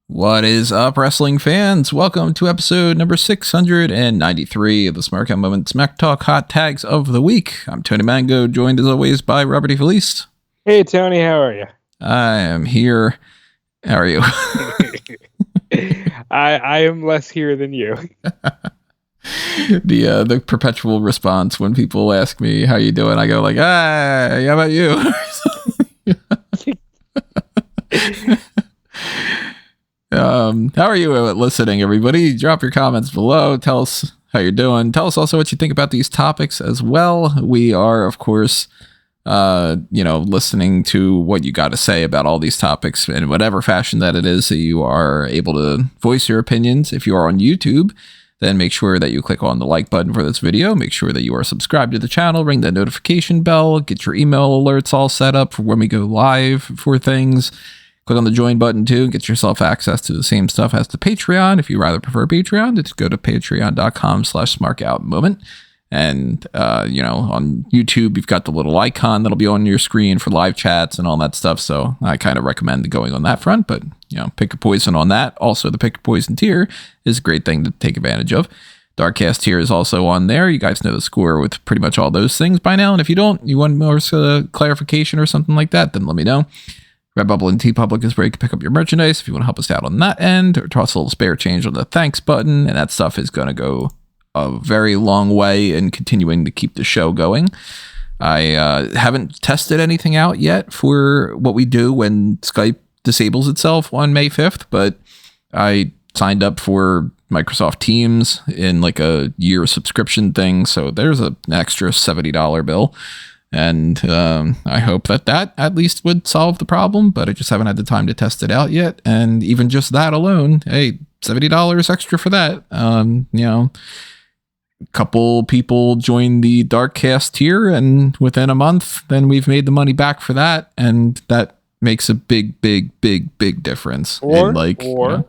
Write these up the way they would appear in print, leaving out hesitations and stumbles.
What is up, wrestling fans? Welcome to episode number 693 of the Smark Moment Smack Talk Hot Tags of the Week. I'm Tony Mango, joined as always by Robert E. Felice. Hey, Tony, how are you? I am here. How are you? I am less here than you. The perpetual response when people ask me how you doing, I go like, how about you? How are you listening, everybody? Drop your comments below. Tell us how you're doing. Tell us also what you think about these topics as well. We are, of course, listening to what you got to say about all these topics in whatever fashion that it is that you are able to voice your opinions. If you are on YouTube, then make sure that you click on the like button for this video. Make sure that you are subscribed to the channel. Ring that notification bell. Get your email alerts all set up for when we go live for things. Click on the join button too and get yourself access to the same stuff as the Patreon. If you rather prefer Patreon, just go to patreon.com/smarkoutmoment. And, on YouTube, you've got the little icon that'll be on your screen for live chats and all that stuff. So I kind of recommend going on that front, but, pick a poison on that. Also, the pick a poison tier is a great thing to take advantage of. Darkcast tier is also on there. You guys know the score with pretty much all those things by now. And if you don't, you want more clarification or something like that, then let me know. Redbubble and TeePublic is where you can pick up your merchandise if you want to help us out on that end, or toss a little spare change on the thanks button, and that stuff is going to go a very long way in continuing to keep the show going. I haven't tested anything out yet for what we do when Skype disables itself on May 5th, but I signed up for Microsoft Teams in like a year subscription thing, so there's an extra $70 bill. And I hope that at least would solve the problem, but I just haven't had the time to test it out yet. And even just that alone, hey, $70 extra for that. A couple people joined the Darkcast tier, and within a month, then we've made the money back for that. And that makes a big difference. Or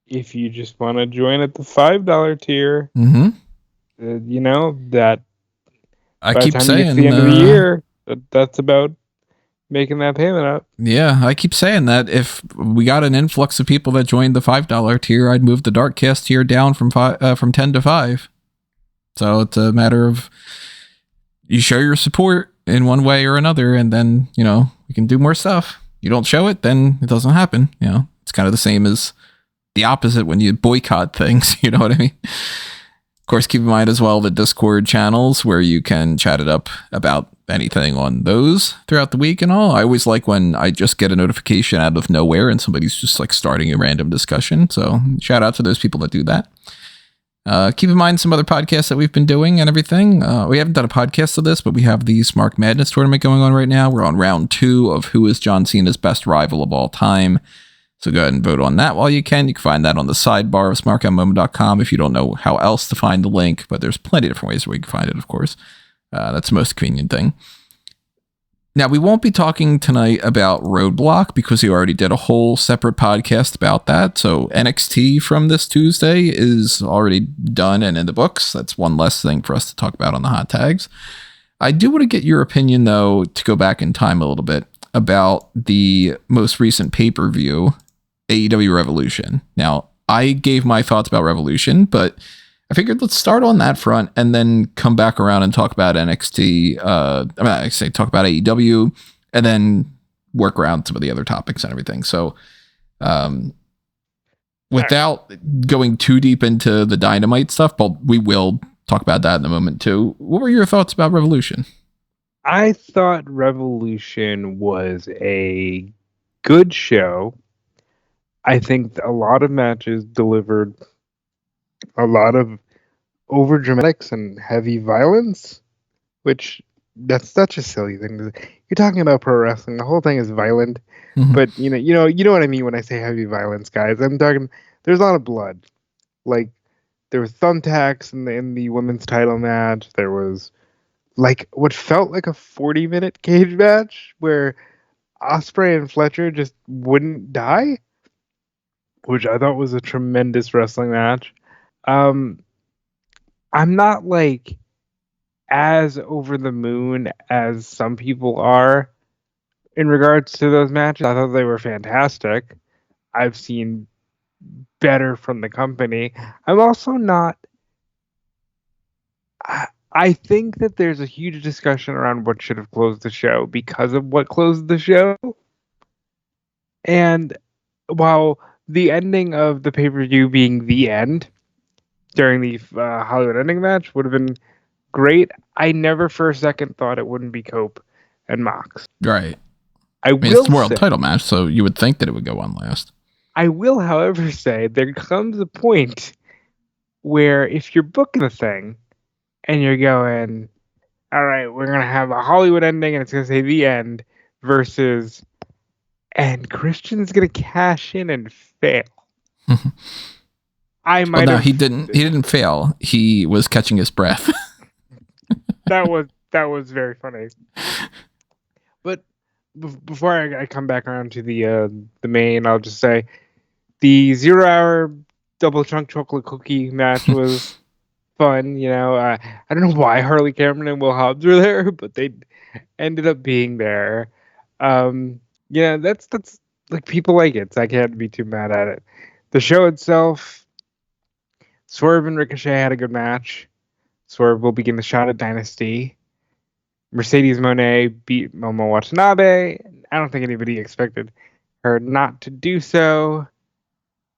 if you just want to join at the $5 tier, that I keep saying the end of the year, that's about making that payment up. Yeah, I keep saying that if we got an influx of people that joined the $5 tier, I'd move the Darkcast tier down from 10 to 5. So it's a matter of you show your support in one way or another, and then we can do more stuff. You don't show it, then it doesn't happen. It's kind of the same as the opposite when you boycott things. You know what I mean? Of course, keep in mind as well the Discord channels where you can chat it up about anything on those throughout the week and all. I always like when I just get a notification out of nowhere and somebody's just like starting a random discussion. So shout out to those people that do that. Keep in mind some other podcasts that we've been doing and everything. We haven't done a podcast of this, but we have the Smark Madness tournament going on right now. We're on round 2 of who is John Cena's best rival of all time. So go ahead and vote on that while you can. You can find that on the sidebar of smarkoutmoment.com if you don't know how else to find the link, but there's plenty of different ways where you can find it, of course. That's the most convenient thing. Now, we won't be talking tonight about Roadblock because we already did a whole separate podcast about that. So NXT from this Tuesday is already done and in the books. That's one less thing for us to talk about on the hot tags. I do want to get your opinion, though, to go back in time a little bit about the most recent pay-per-view, AEW Revolution. Now, I gave my thoughts about Revolution, but I figured let's start on that front and then come back around and talk about NXT. Talk about AEW and then work around some of the other topics and everything. So, without going too deep into the Dynamite stuff, but we will talk about that in a moment too. What were your thoughts about Revolution? I thought Revolution was a good show. I think a lot of matches delivered a lot of over dramatics and heavy violence, which that's such a silly thing. You're talking about pro wrestling. The whole thing is violent, but you know what I mean when I say heavy violence, guys. I'm talking. There's a lot of blood. Like there was thumbtacks in the women's title match. There was like what felt like a 40-minute cage match where Ospreay and Fletcher just wouldn't die, which I thought was a tremendous wrestling match. I'm not like as over the moon as some people are In regards to those matches, I thought they were fantastic. I've seen better from the company. I'm also not. I think that there's a huge discussion around what should have closed the show because of what closed the show. And while the ending of the pay-per-view being the end during the Hollywood ending match would have been great, I never for a second thought it wouldn't be Cope and Mox. Right. I mean, will it's the world say, title match, so you would think that it would go on last. I will, however, say there comes a point where if you're booking the thing and you're going, all right, we're going to have a Hollywood ending and it's going to say the end versus, and Christian's going to cash in and fail. I might well, no, he didn't fail. He was catching his breath. that was very funny. But before I come back around to the main, I'll just say the 0 hour double chunk chocolate cookie match was fun. You know, I don't know why Harley Cameron and Will Hobbs were there, but they ended up being there. Yeah, that's like people like it, so I can't be too mad at it. The show itself, Swerve and Ricochet had a good match. Swerve will begin the shot at Dynasty. Mercedes Moné beat Momo Watanabe. I don't think anybody expected her not to do so.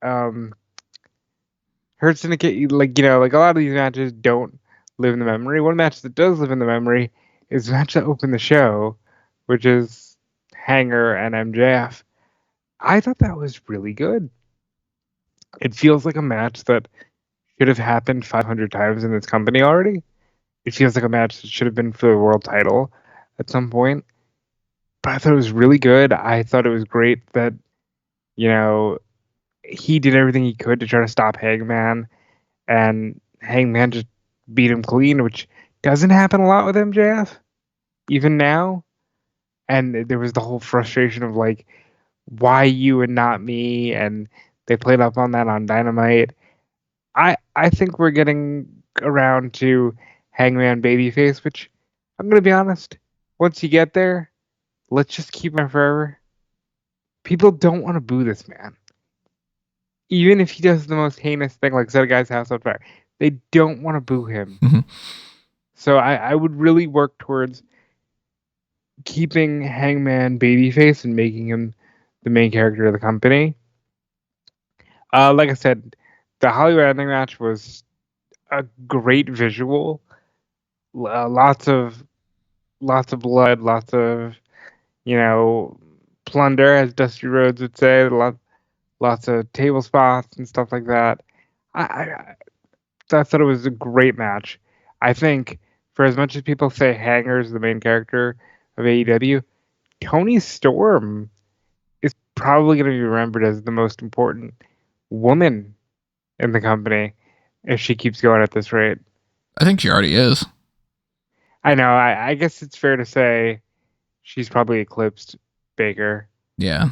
Hurt Syndicate, like a lot of these matches don't live in the memory. One match that does live in the memory is the match that opened the show, which is Hanger and MJF. I thought that was really good. It feels like a match that should have happened 500 times in this company already. It feels like a match that should have been for the world title at some point. But I thought it was really good. I thought it was great that, he did everything he could to try to stop Hangman, and Hangman just beat him clean, which doesn't happen a lot with MJF, even now. And there was the whole frustration of like, why you and not me? And they played up on that on Dynamite. I think we're getting around to Hangman babyface, which I'm gonna be honest. Once you get there, let's just keep him forever. People don't want to boo this man. Even if he does the most heinous thing, like set a guy's house on fire, they don't want to boo him. Mm-hmm. So I would really work towards keeping Hangman babyface and making him the main character of the company. Like I said, the Hollywood ending match was a great visual. Lots of blood, lots of plunder, as Dusty Rhodes would say. Lots of table spots and stuff like that. I thought it was a great match. I think for as much as people say Hanger is the main character of AEW, Toni Storm is probably going to be remembered as the most important woman in the company if she keeps going at this rate. I think she already is. I know. I guess it's fair to say she's probably eclipsed Baker. Yeah.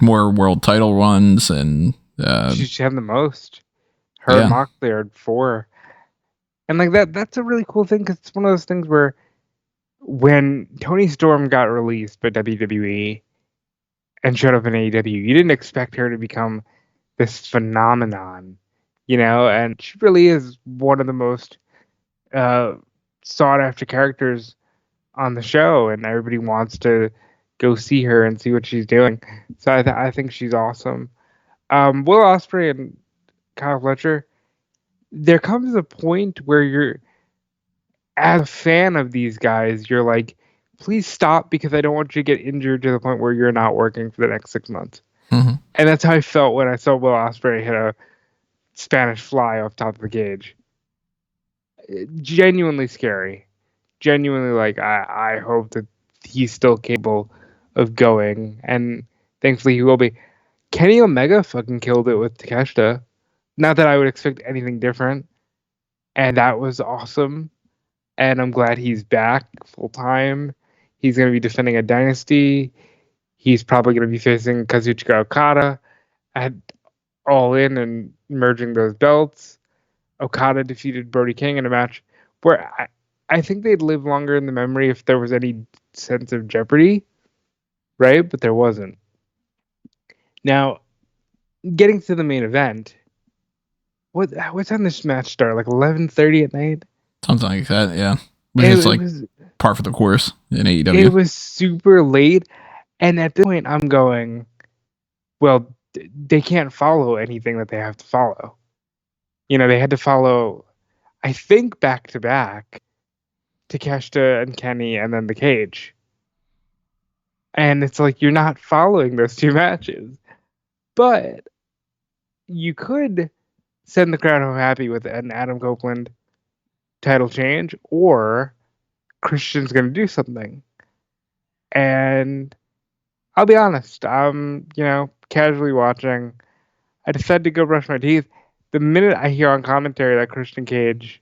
More world title runs, and she had the most. Her and Moxley are 4. And like that's a really cool thing, because it's one of those things where when Toni Storm got released by WWE and showed up in AEW, you didn't expect her to become this phenomenon, and she really is one of the most sought after characters on the show, and everybody wants to go see her and see what she's doing. So I think she's awesome. Will Ospreay and Kyle Fletcher, there comes a point where you're, as a fan of these guys, you're like, please stop, because I don't want you to get injured to the point where you're not working for the next 6 months. Mm-hmm. And that's how I felt when I saw Will Ospreay hit a Spanish fly off top of the cage. Genuinely scary. Genuinely, like, I hope that he's still capable of going, and thankfully he will be. Kenny Omega fucking killed it with Takeshita. Not that I would expect anything different, and that was awesome. And I'm glad he's back full time. He's going to be defending a Dynasty. He's probably going to be facing Kazuchika Okada at All In and merging those belts. Okada defeated Brody King in a match where I think they'd live longer in the memory if there was any sense of jeopardy, right? But there wasn't. Now, getting to the main event, what time this match start? Like 11:30 at night? Something like that, yeah. Which is like par for the course in AEW. It was super late, and at this point, I'm going, well, they can't follow anything that they have to follow. You know, they had to follow, I think, back to back, Takeshita and Kenny, and then the cage. And it's like, you're not following those two matches. But you could send the crowd home happy with an Adam Copeland title change, or Christian's going to do something. And I'll be honest, I'm, casually watching. I decided to go brush my teeth. The minute I hear on commentary that Christian Cage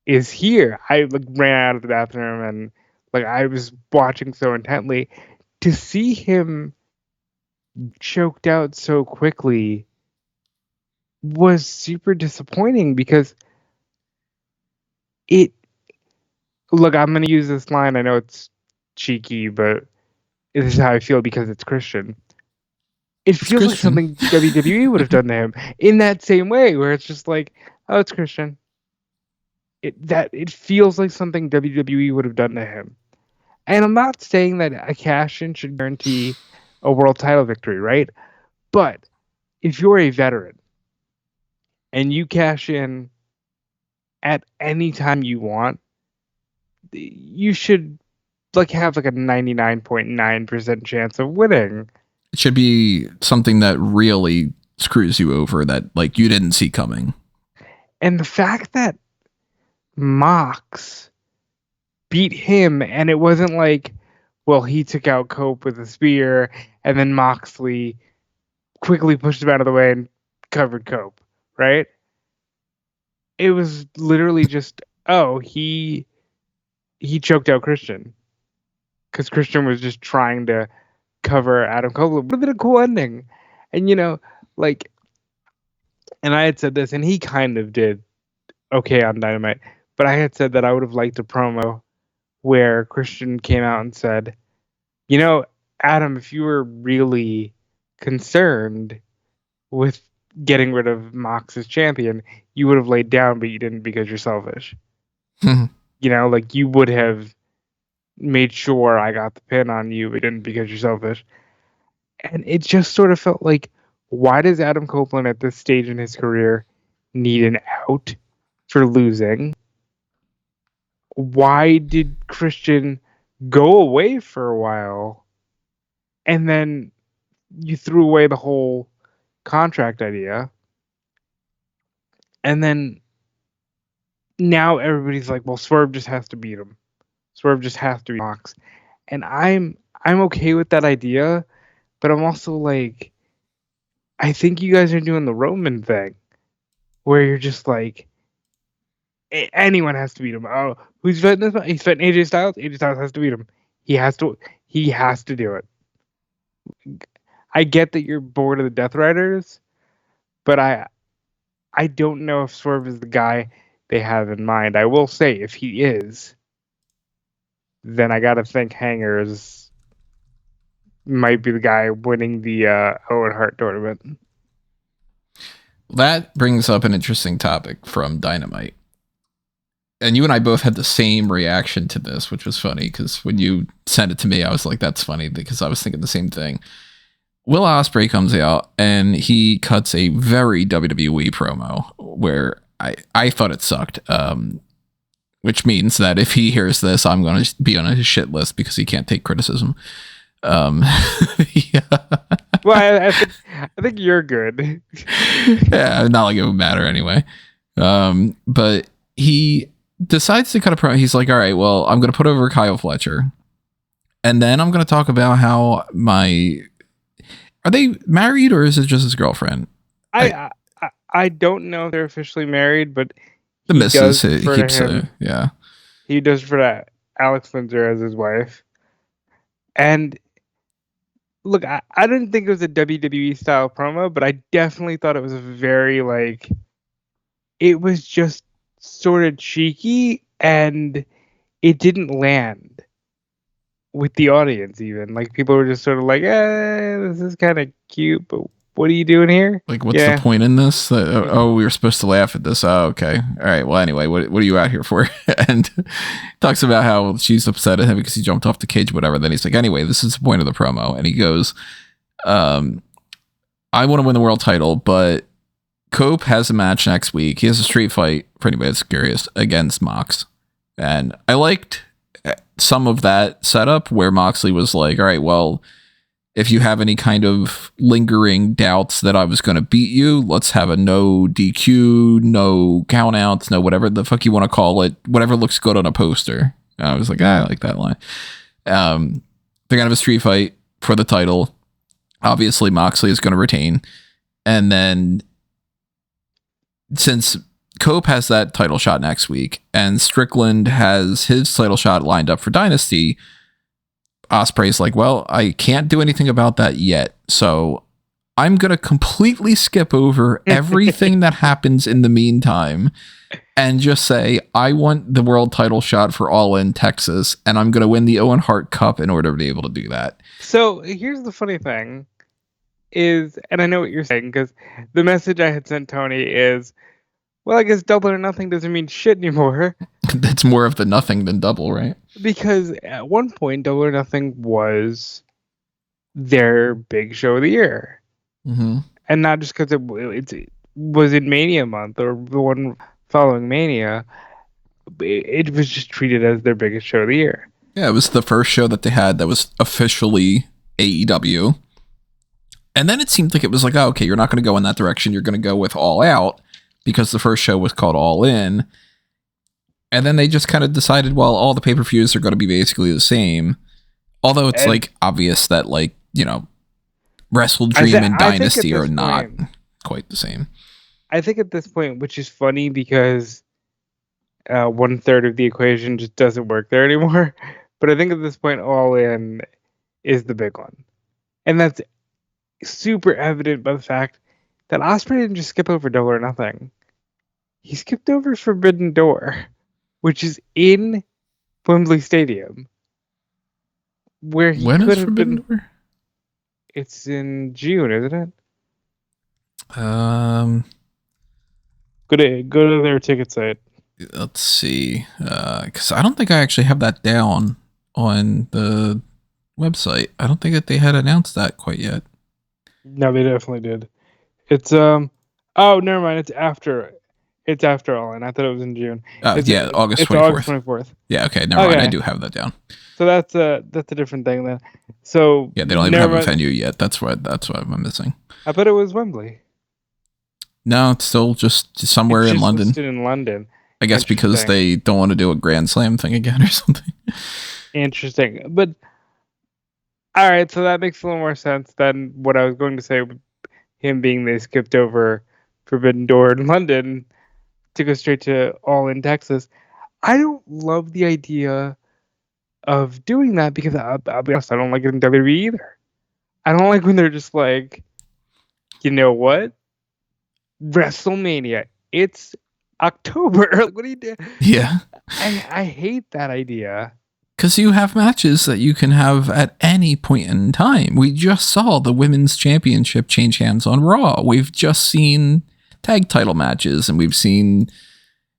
is here, I ran out of the bathroom and I was watching so intently. To see him choked out so quickly was super disappointing because I'm going to use this line. I know it's cheeky, but this is how I feel because it's Christian. It feels like something WWE would have done to him in that same way, where it's just like, oh, it's Christian. It feels like something WWE would have done to him. And I'm not saying that a cash-in should guarantee a world title victory, right? But if you're a veteran and you cash in at any time you want, you should have a 99.9% chance of winning. It should be something that really screws you over that you didn't see coming. And the fact that Mox beat him, and it wasn't he took out Cope with a spear, and then Moxley quickly pushed him out of the way and covered Cope, right? It was literally just, he choked out Christian. Because Christian was just trying to cover Adam Copeland. Would have been a cool ending. And, and I had said this, and he kind of did okay on Dynamite, but I had said that I would have liked a promo where Christian came out and said, Adam, if you were really concerned with getting rid of Mox as champion, you would have laid down, but you didn't because you're selfish. You would have made sure I got the pin on you, but didn't because you're selfish. And it just sort of felt like, why does Adam Copeland at this stage in his career need an out for losing? Why did Christian go away for a while and then you threw away the whole contract idea? And then now everybody's like, well, Swerve just has to beat him. Swerve just has to beat Mox. And I'm okay with that idea, but I'm also like, I think you guys are doing the Roman thing where you're just like, anyone has to beat him. Oh, who's fighting this one? He's fighting AJ Styles. AJ Styles has to beat him. He has to do it. I get that you're bored of the Death Riders, but I don't know if Swerve is the guy they have in mind. I will say, if he is, then I gotta think Hangers might be the guy winning the Owen Hart tournament. That brings up an interesting topic from Dynamite. And you and I both had the same reaction to this, which was funny because when you sent it to me, I was like, that's funny because I was thinking the same thing. Will Ospreay comes out and he cuts a very WWE promo where I thought it sucked. Which means that if he hears this, I'm going to be on his shit list because he can't take criticism. Yeah. Well, I think you're good. Yeah, not like it would matter anyway. But he decides to cut a promo. He's like, all right, well, I'm going to put over Kyle Fletcher. And then I'm going to talk about how are they married or is it just his girlfriend? I don't know if they're officially married, but the missus keeps yeah. He does for that Alex Windsor as his wife. And look, I didn't think it was a WWE style promo, but I definitely thought it was a very it was just sort of cheeky and it didn't land. with the audience. Even like people were just sort of like, this is kind of cute, but what are you doing here? Like, what's the point in this? We were supposed to laugh at this. Oh, okay. All right. Well, anyway, what are you out here for? And talks about how she's upset at him because he jumped off the cage, whatever. Then he's like, anyway, this is the point of the promo. And he goes, I want to win the world title, but Cope has a match next week. He has a street fight, for anybody that's curious, against Mox. And I liked some of that setup where Moxley was like, all right, well, if you have any kind of lingering doubts that I was going to beat you, let's have a no DQ, no countouts, no whatever the fuck you want to call it, whatever looks good on a poster. And I was like, I like that line. They're going to have a street fight for the title. Obviously, Moxley is going to retain. And then since Cope has that title shot next week and Strickland has his title shot lined up for Dynasty, Ospreay's like, well, I can't do anything about that yet. So I'm going to completely skip over everything that happens in the meantime and just say, I want the world title shot for All In Texas, and I'm going to win the Owen Hart Cup in order to be able to do that. So here's the funny thing is, and I know what you're saying, because the message I had sent Tony is, well, I guess double or nothing doesn't mean shit anymore. It's more of the nothing than double, right? Because at one point, Double or Nothing was their big show of the year. Mm-hmm. And not just because it was in Mania month or the one following Mania. It was just treated as their biggest show of the year. Yeah, it was the first show that they had that was officially AEW. And then it seemed like it was like, oh, okay, you're not going to go in that direction. You're going to go with All Out because the first show was called All In. And then they just kind of decided, well, all the pay-per-views are going to be basically the same. Although it's like obvious that, like, you know, Wrestle Dream and Dynasty are not quite the same. I think at this point, which is funny because 1/3 of the equation just doesn't work there anymore. But I think at this point, All In is the big one. And that's super evident by the fact that Ospreay didn't just skip over Double or Nothing. He skipped over Forbidden Door, which is in Wembley Stadium. Where he when could is have Forbidden been. Door? It's in June, isn't it? Go to their ticket site. Let's see. Because I don't think I actually have that down on the website. I don't think that they had announced that quite yet. No, they definitely did. It's oh, never mind. It's after All In. I thought it was in June. August 24th. It's August 24th. Yeah, okay, never mind. I do have that down. So that's a different thing then. So yeah, they don't even have a venue yet. That's what I'm missing. I bet it was Wembley. No, it's still just somewhere in London. Listed in London. I guess because they don't want to do a Grand Slam thing again or something. Interesting. But all right, so that makes a little more sense than what I was going to say. Him being they skipped over Forbidden Door in London to go straight to All In Texas. I don't love the idea of doing that because I'll be honest, I don't like it in WWE either. I don't like when they're just like, you know what? WrestleMania. It's October. Like, what are you doing? Yeah. I hate that idea. Because you have matches that you can have at any point in time. We just saw the Women's Championship change hands on Raw. We've just seen tag title matches, and we've seen,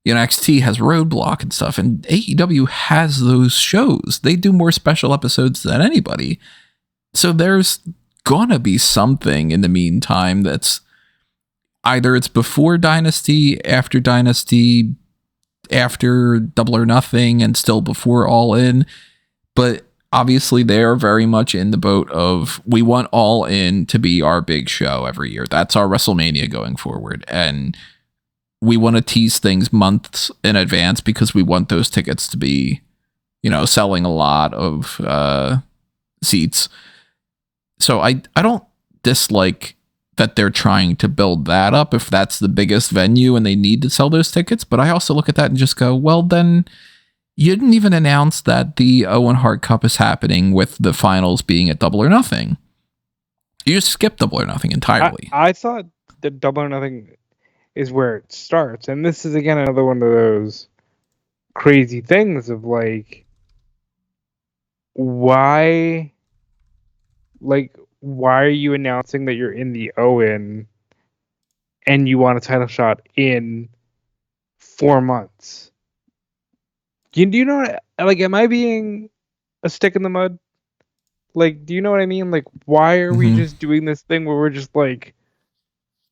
you know, NXT has Roadblock and stuff, and AEW has those shows. They do more special episodes than anybody. So there's gonna be something in the meantime that's either it's before Dynasty, after Dynasty, after Double or Nothing, and still before All In. But obviously they are very much in the boat of, we want All In to be our big show every year. That's our WrestleMania going forward. And we want to tease things months in advance because we want those tickets to be, you know, selling a lot of seats. So I don't dislike that they're trying to build that up if that's the biggest venue and they need to sell those tickets. But I also look at that and just go, well, then you didn't even announce that the Owen Hart Cup is happening with the finals being at Double or Nothing. You just skipped Double or Nothing entirely. I thought that Double or Nothing is where it starts. And this is, again, another one of those crazy things of like, why, why are you announcing that you're in the Owen and you want a title shot in 4 months? Do you know what, am I being a stick in the mud? Do you know what I mean? Why are we just doing this thing where we're just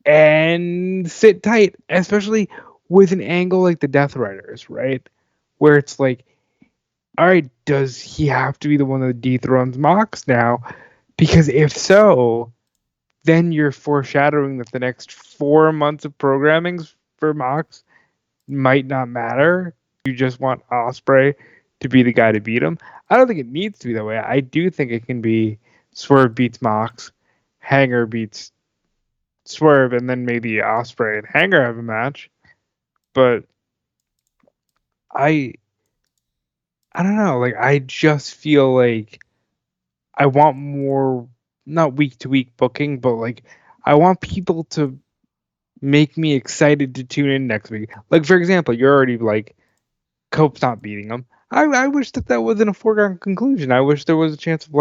and sit tight, especially with an angle like the Death Riders, right? Where it's all right, does he have to be the one that dethrones Mox now? Because if so, then you're foreshadowing that the next 4 months of programming for Mox might not matter. You just want Ospreay to be the guy to beat him. I don't think it needs to be that way. I do think it can be Swerve beats Mox, Hanger beats Swerve, and then maybe Ospreay and Hanger have a match. But I don't know. I just feel I want more, not week to week booking, but I want people to make me excited to tune in next week. For example, you're already Cope's not beating him. I wish that wasn't a foregone conclusion. I wish there was a chance of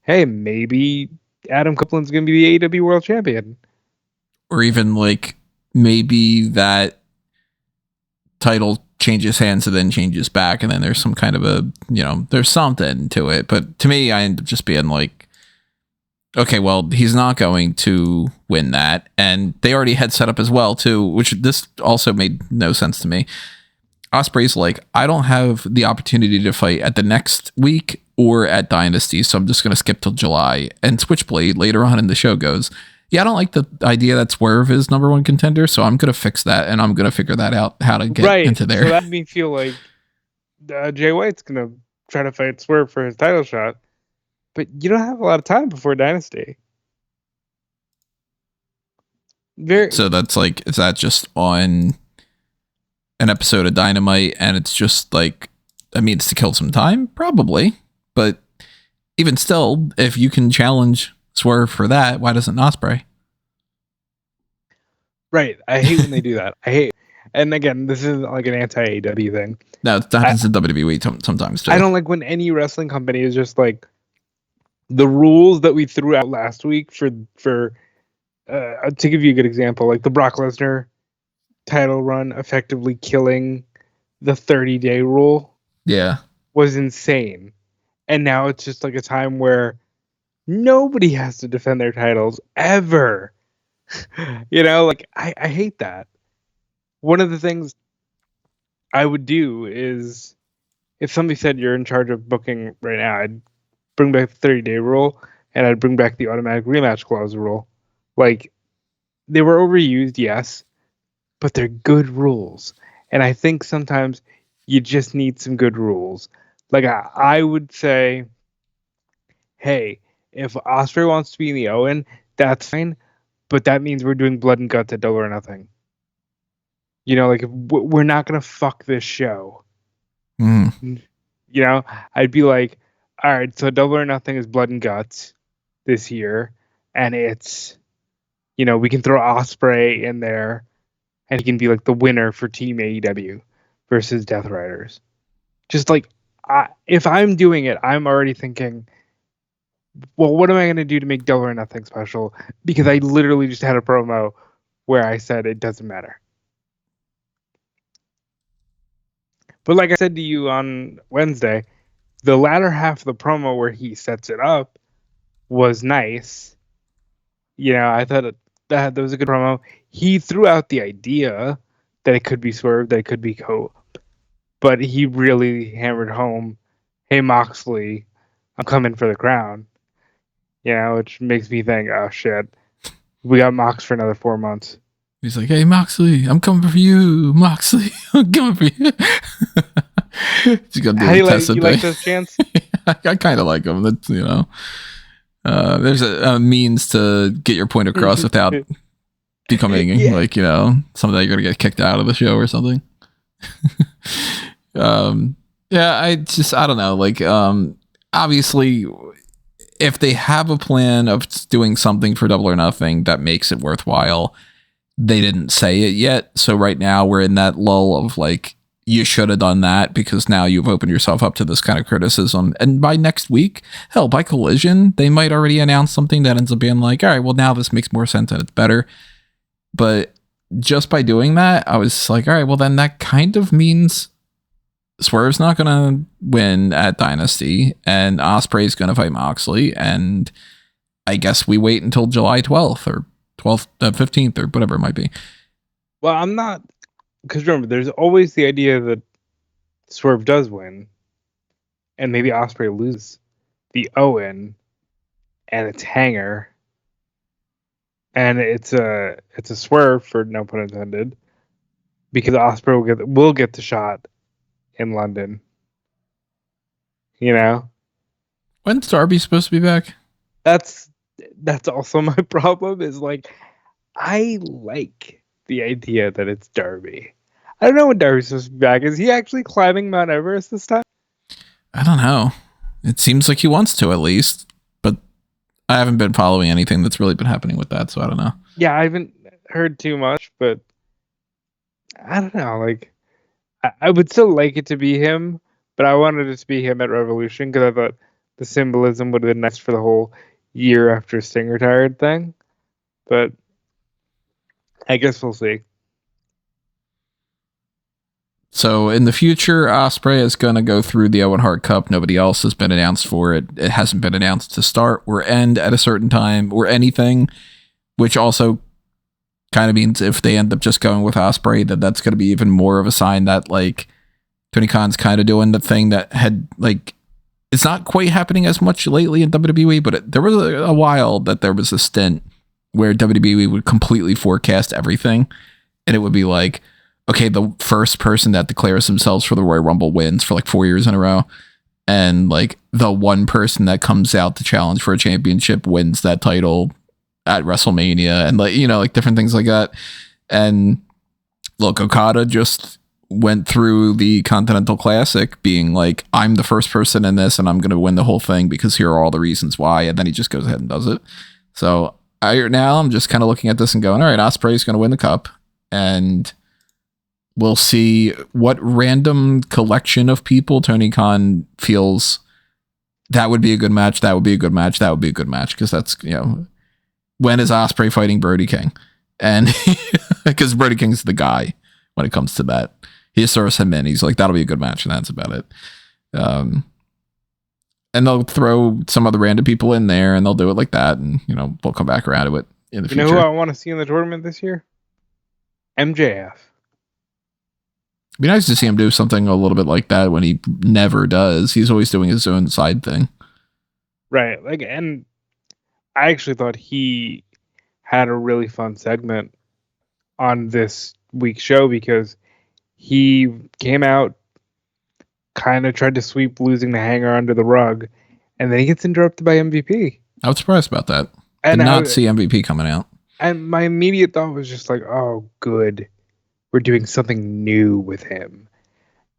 hey, maybe Adam Copeland's going to be the AEW World Champion. Or even maybe that title changes hands and then changes back, and then there's some kind of a, there's something to it. But to me, I end up just being okay, well, he's not going to win that. And they already had set up as well, too, which this also made no sense to me. Ospreay's I don't have the opportunity to fight at the next week or at Dynasty, so I'm just going to skip till July. And Switchblade later on in the show goes, yeah, I don't like the idea that Swerve is number one contender, so I'm going to fix that, and I'm going to figure that out, how to get into there. So that made me feel Jay White's going to try to fight Swerve for his title shot, but you don't have a lot of time before Dynasty. So that's is that just on an episode of Dynamite, and it's just that means to kill some time? Probably. But even still, if you can challenge Swerve for that, why doesn't Ospreay? Right. I hate when they do that. And again, this is an anti-AEW thing. No, it happens in WWE sometimes too. I don't like when any wrestling company is just the rules that we threw out last week for to give you a good example, the Brock Lesnar title run effectively killing the 30-day rule. Yeah. Was insane. And now it's just a time where nobody has to defend their titles ever. I hate that. One of the things I would do is, if somebody said you're in charge of booking right now, I'd bring back the 30-day rule, and I'd bring back the automatic rematch clause rule. They were overused, yes, but they're good rules. And I think sometimes you just need some good rules. I would say, hey, if Ospreay wants to be in the Owen, that's fine, but that means we're doing blood and guts at Double or Nothing. We're not going to fuck this show. I'd be all right, so Double or Nothing is blood and guts this year, and it's, we can throw Ospreay in there, and he can be the winner for Team AEW versus Death Riders. Just if I'm doing it, I'm already thinking, well, what am I going to do to make Double or Nothing special? Because I literally just had a promo where I said it doesn't matter. But like I said to you on Wednesday, the latter half of the promo where he sets it up was nice. I thought that was a good promo. He threw out the idea that it could be Swerve, that it could be Cope. But he really hammered home, hey, Moxley, I'm coming for the crown. Which makes me think, oh, shit, we got Mox for another 4 months. He's hey, Moxley, I'm coming for you. Moxley, I'm coming for you. He's gonna do How do you like those chants? I kind of like them. That's, there's a means to get your point across without becoming something that you're gonna get kicked out of the show or something. I don't know. Obviously, if they have a plan of doing something for Double or Nothing that makes it worthwhile, they didn't say it yet. So right now we're in that lull of you should have done that because now you've opened yourself up to this kind of criticism. And by next week, hell, by Collision, they might already announce something that ends up being like, all right, well, now this makes more sense and it's better. But just by doing that, I was like, all right, well, then that kind of means Swerve's not going to win at Dynasty and Ospreay's going to fight Moxley. And I guess we wait until July 12th or 12th, 15th or whatever it might be. Well, I'm not, because remember, there's always the idea that Swerve does win, and maybe Ospreay loses the Owen, and it's Hanger, and it's a swerve for no pun intended, because Ospreay will get the shot in London. You know, when's Darby supposed to be back? That's also my problem. Is like, I like the idea that it's Darby. I don't know when Darby's supposed to be back. Is he actually climbing Mount Everest this time? I don't know. It seems like he wants to, at least, but I haven't been following anything that's really been happening with that, so I don't know. Yeah, I haven't heard too much, but I don't know. Like, I would still like it to be him, but I wanted it to be him at Revolution because I thought the symbolism would have been nice for the whole year after Sting retired thing. But I guess we'll see. So in the future, Ospreay is going to go through the Owen Hart Cup. Nobody else has been announced for it. It hasn't been announced to start or end at a certain time or anything, which also kind of means if they end up just going with Ospreay, that's going to be even more of a sign that like Tony Khan's kind of doing the thing that had like, it's not quite happening as much lately in WWE, but there was a while that there was a stint where WWE would completely forecast everything. And it would be like, okay, the first person that declares themselves for the Royal Rumble wins for like 4 years in a row. And like the one person that comes out to challenge for a championship wins that title at WrestleMania and like, you know, like different things like that. And look, Okada just went through the Continental Classic being like, I'm the first person in this and I'm going to win the whole thing because here are all the reasons why. And then he just goes ahead and does it. So I'm just kind of looking at this and going, all right, Ospreay's going to win the cup and we'll see what random collection of people Tony Khan feels that would be a good match. That would be a good match. That would be a good match. Cause that's, you know, when is Ospreay fighting Brody King? And because Brody King's the guy when it comes to that. He just throws him in. He's like, that'll be a good match. And that's about it. And they'll throw some other random people in there and they'll do it like that. And, you know, we'll come back around to it in the future. You know who I want to see in the tournament this year? MJF. It'd be nice to see him do something a little bit like that when he never does. He's always doing his own side thing. Right. Like, and I actually thought he had a really fun segment on this week's show because he came out, kind of tried to sweep losing the Hanger under the rug, and then he gets interrupted by MVP. I was surprised about that. Did not see MVP coming out. And my immediate thought was just like, oh, good. We're doing something new with him.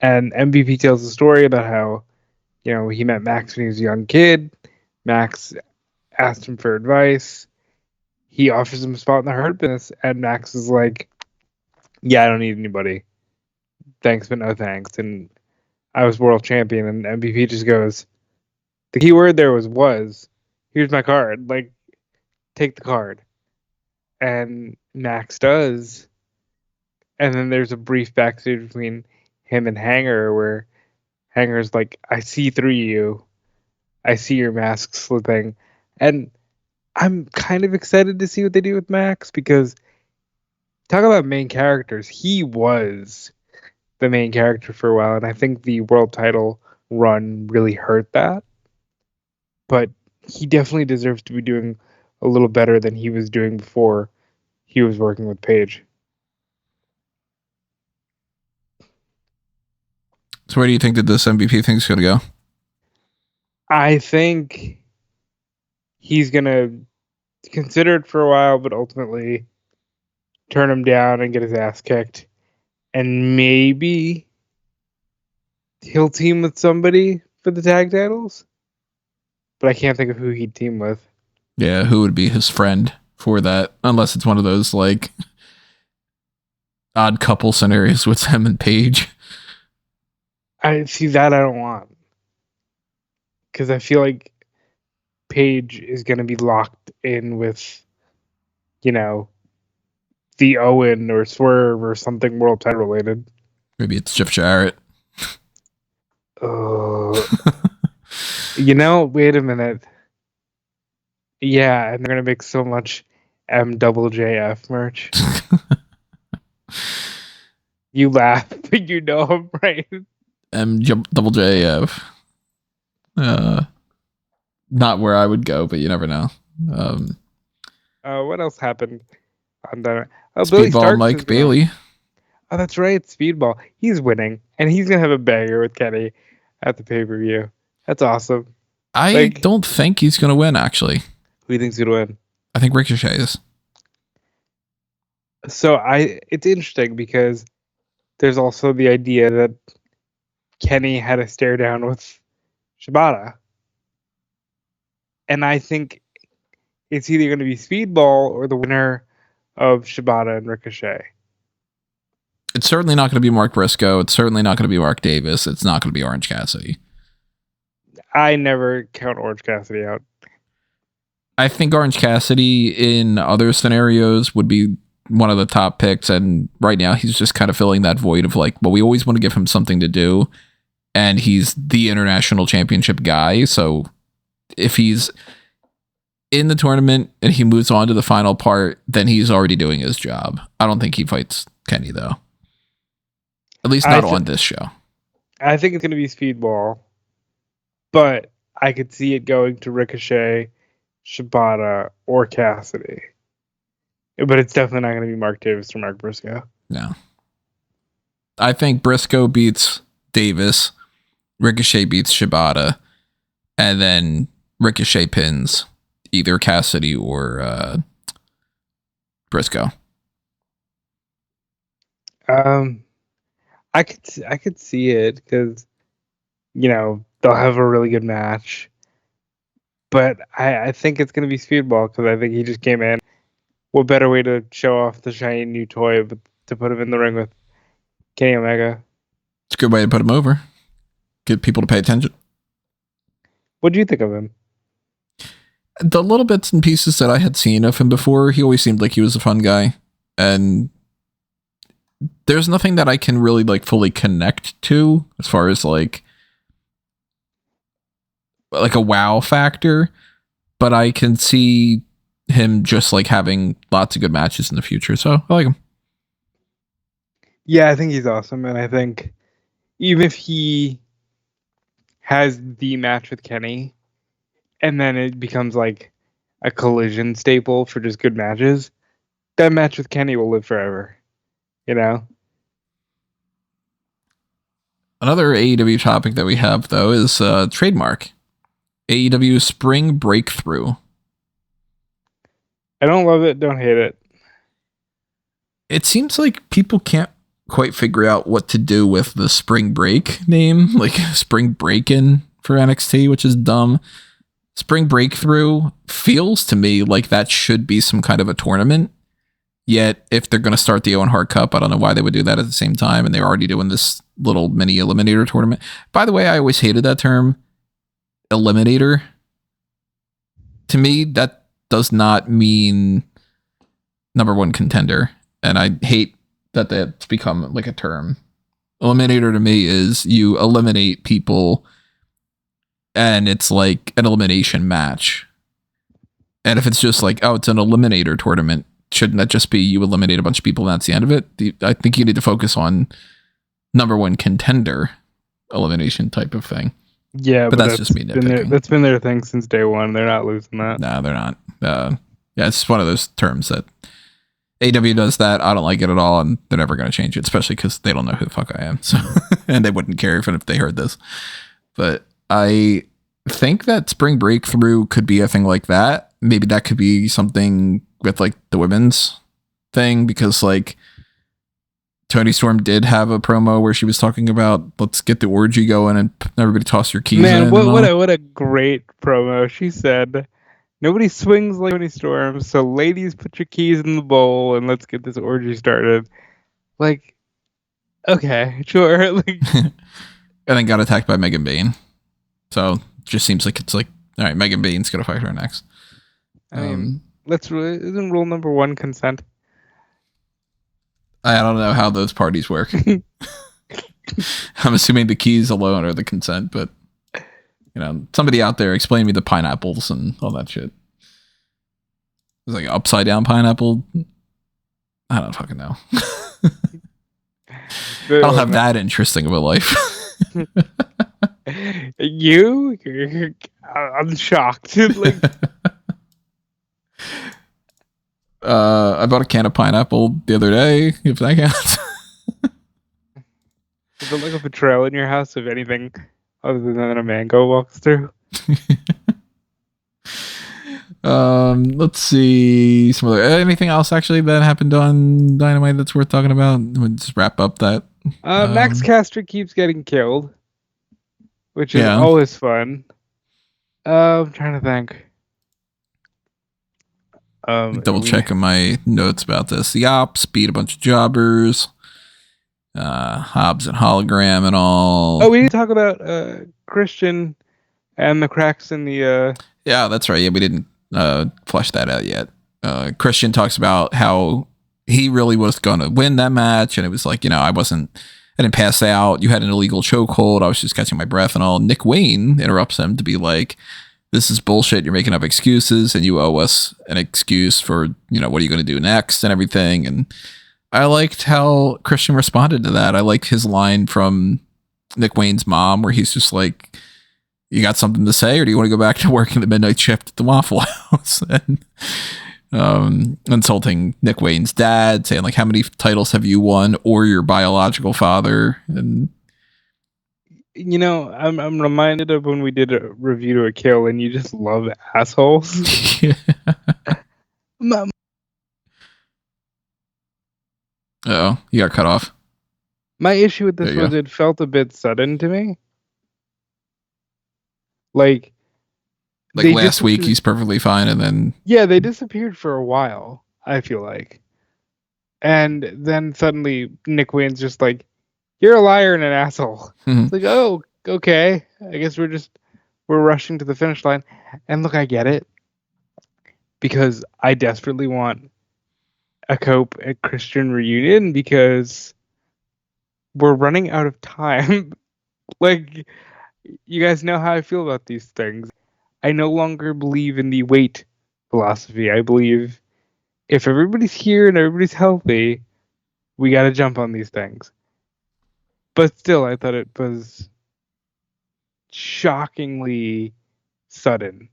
And MVP tells a story about how, you know, he met Max when he was a young kid. Max asked him for advice. He offers him a spot in the Hurt Business, and Max is like, yeah, I don't need anybody. Thanks, but no thanks. And I was world champion, and MVP just goes, the key word there was, here's my card. Like, take the card. And Max does. And then there's a brief backstage between him and Hanger where Hanger's like, I see through you. I see your mask slipping. And I'm kind of excited to see what they do with Max because talk about main characters. He was the main character for a while, and I think the world title run really hurt that. But he definitely deserves to be doing a little better than he was doing before he was working with Paige. So where do you think that this MVP thing's going to go? I think he's going to consider it for a while, but ultimately turn him down and get his ass kicked. And maybe he'll team with somebody for the tag titles. But I can't think of who he'd team with. Yeah, who would be his friend for that? Unless it's one of those, like, odd couple scenarios with him and Paige. I see that I don't want, because I feel like Paige is going to be locked in with, the Owen or Swerve or something world title related. Maybe it's Jeff Jarrett. Wait a minute. Yeah, and they're going to make so much MJJF merch. You laugh, but you know I'm right. MJJF. Not where I would go, but you never know. What else happened on the Speedball Mike Bailey. Oh, that's right, Speedball. He's winning, and he's gonna have a banger with Kenny at the pay-per-view. That's awesome. I don't think he's gonna win, actually. Who do you think's gonna win? I think Ricochet is. So it's interesting because there's also the idea that Kenny had a stare down with Shibata. And I think it's either going to be Speedball or the winner of Shibata and Ricochet. It's certainly not going to be Mark Briscoe. It's certainly not going to be Mark Davis. It's not going to be Orange Cassidy. I never count Orange Cassidy out. I think Orange Cassidy in other scenarios would be one of the top picks. And right now he's just kind of filling that void of like, well, we always want to give him something to do. And he's the international championship guy. So if he's in the tournament and he moves on to the final part, then he's already doing his job. I don't think he fights Kenny, though. At least not on this show. I think it's going to be Speedball, but I could see it going to Ricochet, Shibata, or Cassidy. But it's definitely not going to be Mark Davis or Mark Briscoe. No. I think Briscoe beats Davis, Ricochet beats Shibata, and then Ricochet pins either Cassidy or Briscoe. I could see it because they'll have a really good match, but I think it's gonna be Speedball because I think he just came in. What better way to show off the shiny new toy but to put him in the ring with Kenny Omega? It's a good way to put him over. Get people to pay attention. What do you think of him? The little bits and pieces that I had seen of him before, he always seemed like he was a fun guy. And there's nothing that I can really like fully connect to as far as like a wow factor. But I can see him just like having lots of good matches in the future. So I like him. Yeah, I think he's awesome. And I think even if he has the match with Kenny, and then it becomes like a collision staple for just good matches, that match with Kenny will live forever. Another AEW topic that we have, though, is trademark. AEW Spring Breakthru. I don't love it, don't hate it. It seems like people can't quite figure out what to do with the Spring Break name, like Spring Breakin' for NXT, which is dumb. Spring Breakthru feels to me like that should be some kind of a tournament. Yet, if they're going to start the Owen Hart Cup, I don't know why they would do that at the same time, and they're already doing this little mini Eliminator tournament. By the way, I always hated that term, Eliminator. To me, that does not mean number one contender, and I hate that that's become like a term. Eliminator to me is you eliminate people, and it's like an elimination match. And if it's just like, oh, it's an Eliminator tournament, shouldn't that just be you eliminate a bunch of people and that's the end of it? I think you need to focus on number one contender elimination type of thing. Yeah, but that's just me nitpicking. That's been their thing since day one. They're not losing that. No, they're not. Yeah, it's one of those terms that AEW does that. I don't like it at all, and they're never going to change it, especially because they don't know who the fuck I am. So, and they wouldn't care even if they heard this. But I think that Spring Breakthru could be a thing like that. Maybe that could be something with like the women's thing, because like Tony Storm did have a promo where she was talking about let's get the orgy going and everybody toss your keys in. Man, what a great promo. She said, nobody swings like Tony Storm, so ladies, put your keys in the bowl and let's get this orgy started. Like, okay, sure. Like, and then got attacked by Megan Bayne. So it just seems like it's like, all right, Megan Bayne's gonna fight her next. I mean, isn't rule number 1 consent? I don't know how those parties work. I'm assuming the keys alone are the consent, but somebody out there explain me the pineapples and all that shit. It's like upside down pineapple. I don't fucking know. I don't have that interesting of a life. I'm shocked. Like, I bought a can of pineapple the other day, if that counts. Is it like a betrayal in your house if anything other than a mango walks through? Let's see. Anything else actually that happened on Dynamite that's worth talking about? We'll just wrap up that. Max Caster keeps getting killed, which is always fun. I'm trying to think. Double checking my notes about this. The Ops beat a bunch of jobbers. Hobbs and Hologram and all. Oh, we need to talk about Christian and the cracks in the. Yeah, that's right. Yeah, we didn't flesh that out yet. Christian talks about how he really was going to win that match, and it was like, I didn't pass out. You had an illegal chokehold. I was just catching my breath and all. Nick Wayne interrupts him to be like, "This is bullshit. You're making up excuses, and you owe us an excuse for, what are you going to do next and everything." And I liked how Christian responded to that. I like his line from Nick Wayne's mom where he's just like, "You got something to say, or do you want to go back to working the midnight shift at the Waffle House?" And insulting Nick Wayne's dad, saying like, "How many titles have you won, or your biological father?" And I'm reminded of when we did a review to a kill, and you just love assholes. Yeah. Oh, you got cut off. My issue with this was it felt a bit sudden to me. Like last week, he's perfectly fine, and then they disappeared for a while. I feel like, and then suddenly Nick Wayne's just like, "You're a liar and an asshole." Mm-hmm. It's like, oh, okay. I guess we're rushing to the finish line. And look, I get it, because I desperately want a Cope and Christian reunion because we're running out of time. Like, you guys know how I feel about these things. I no longer believe in the wait philosophy. I believe if everybody's here and everybody's healthy, we got to jump on these things. But still, I thought it was shockingly sudden.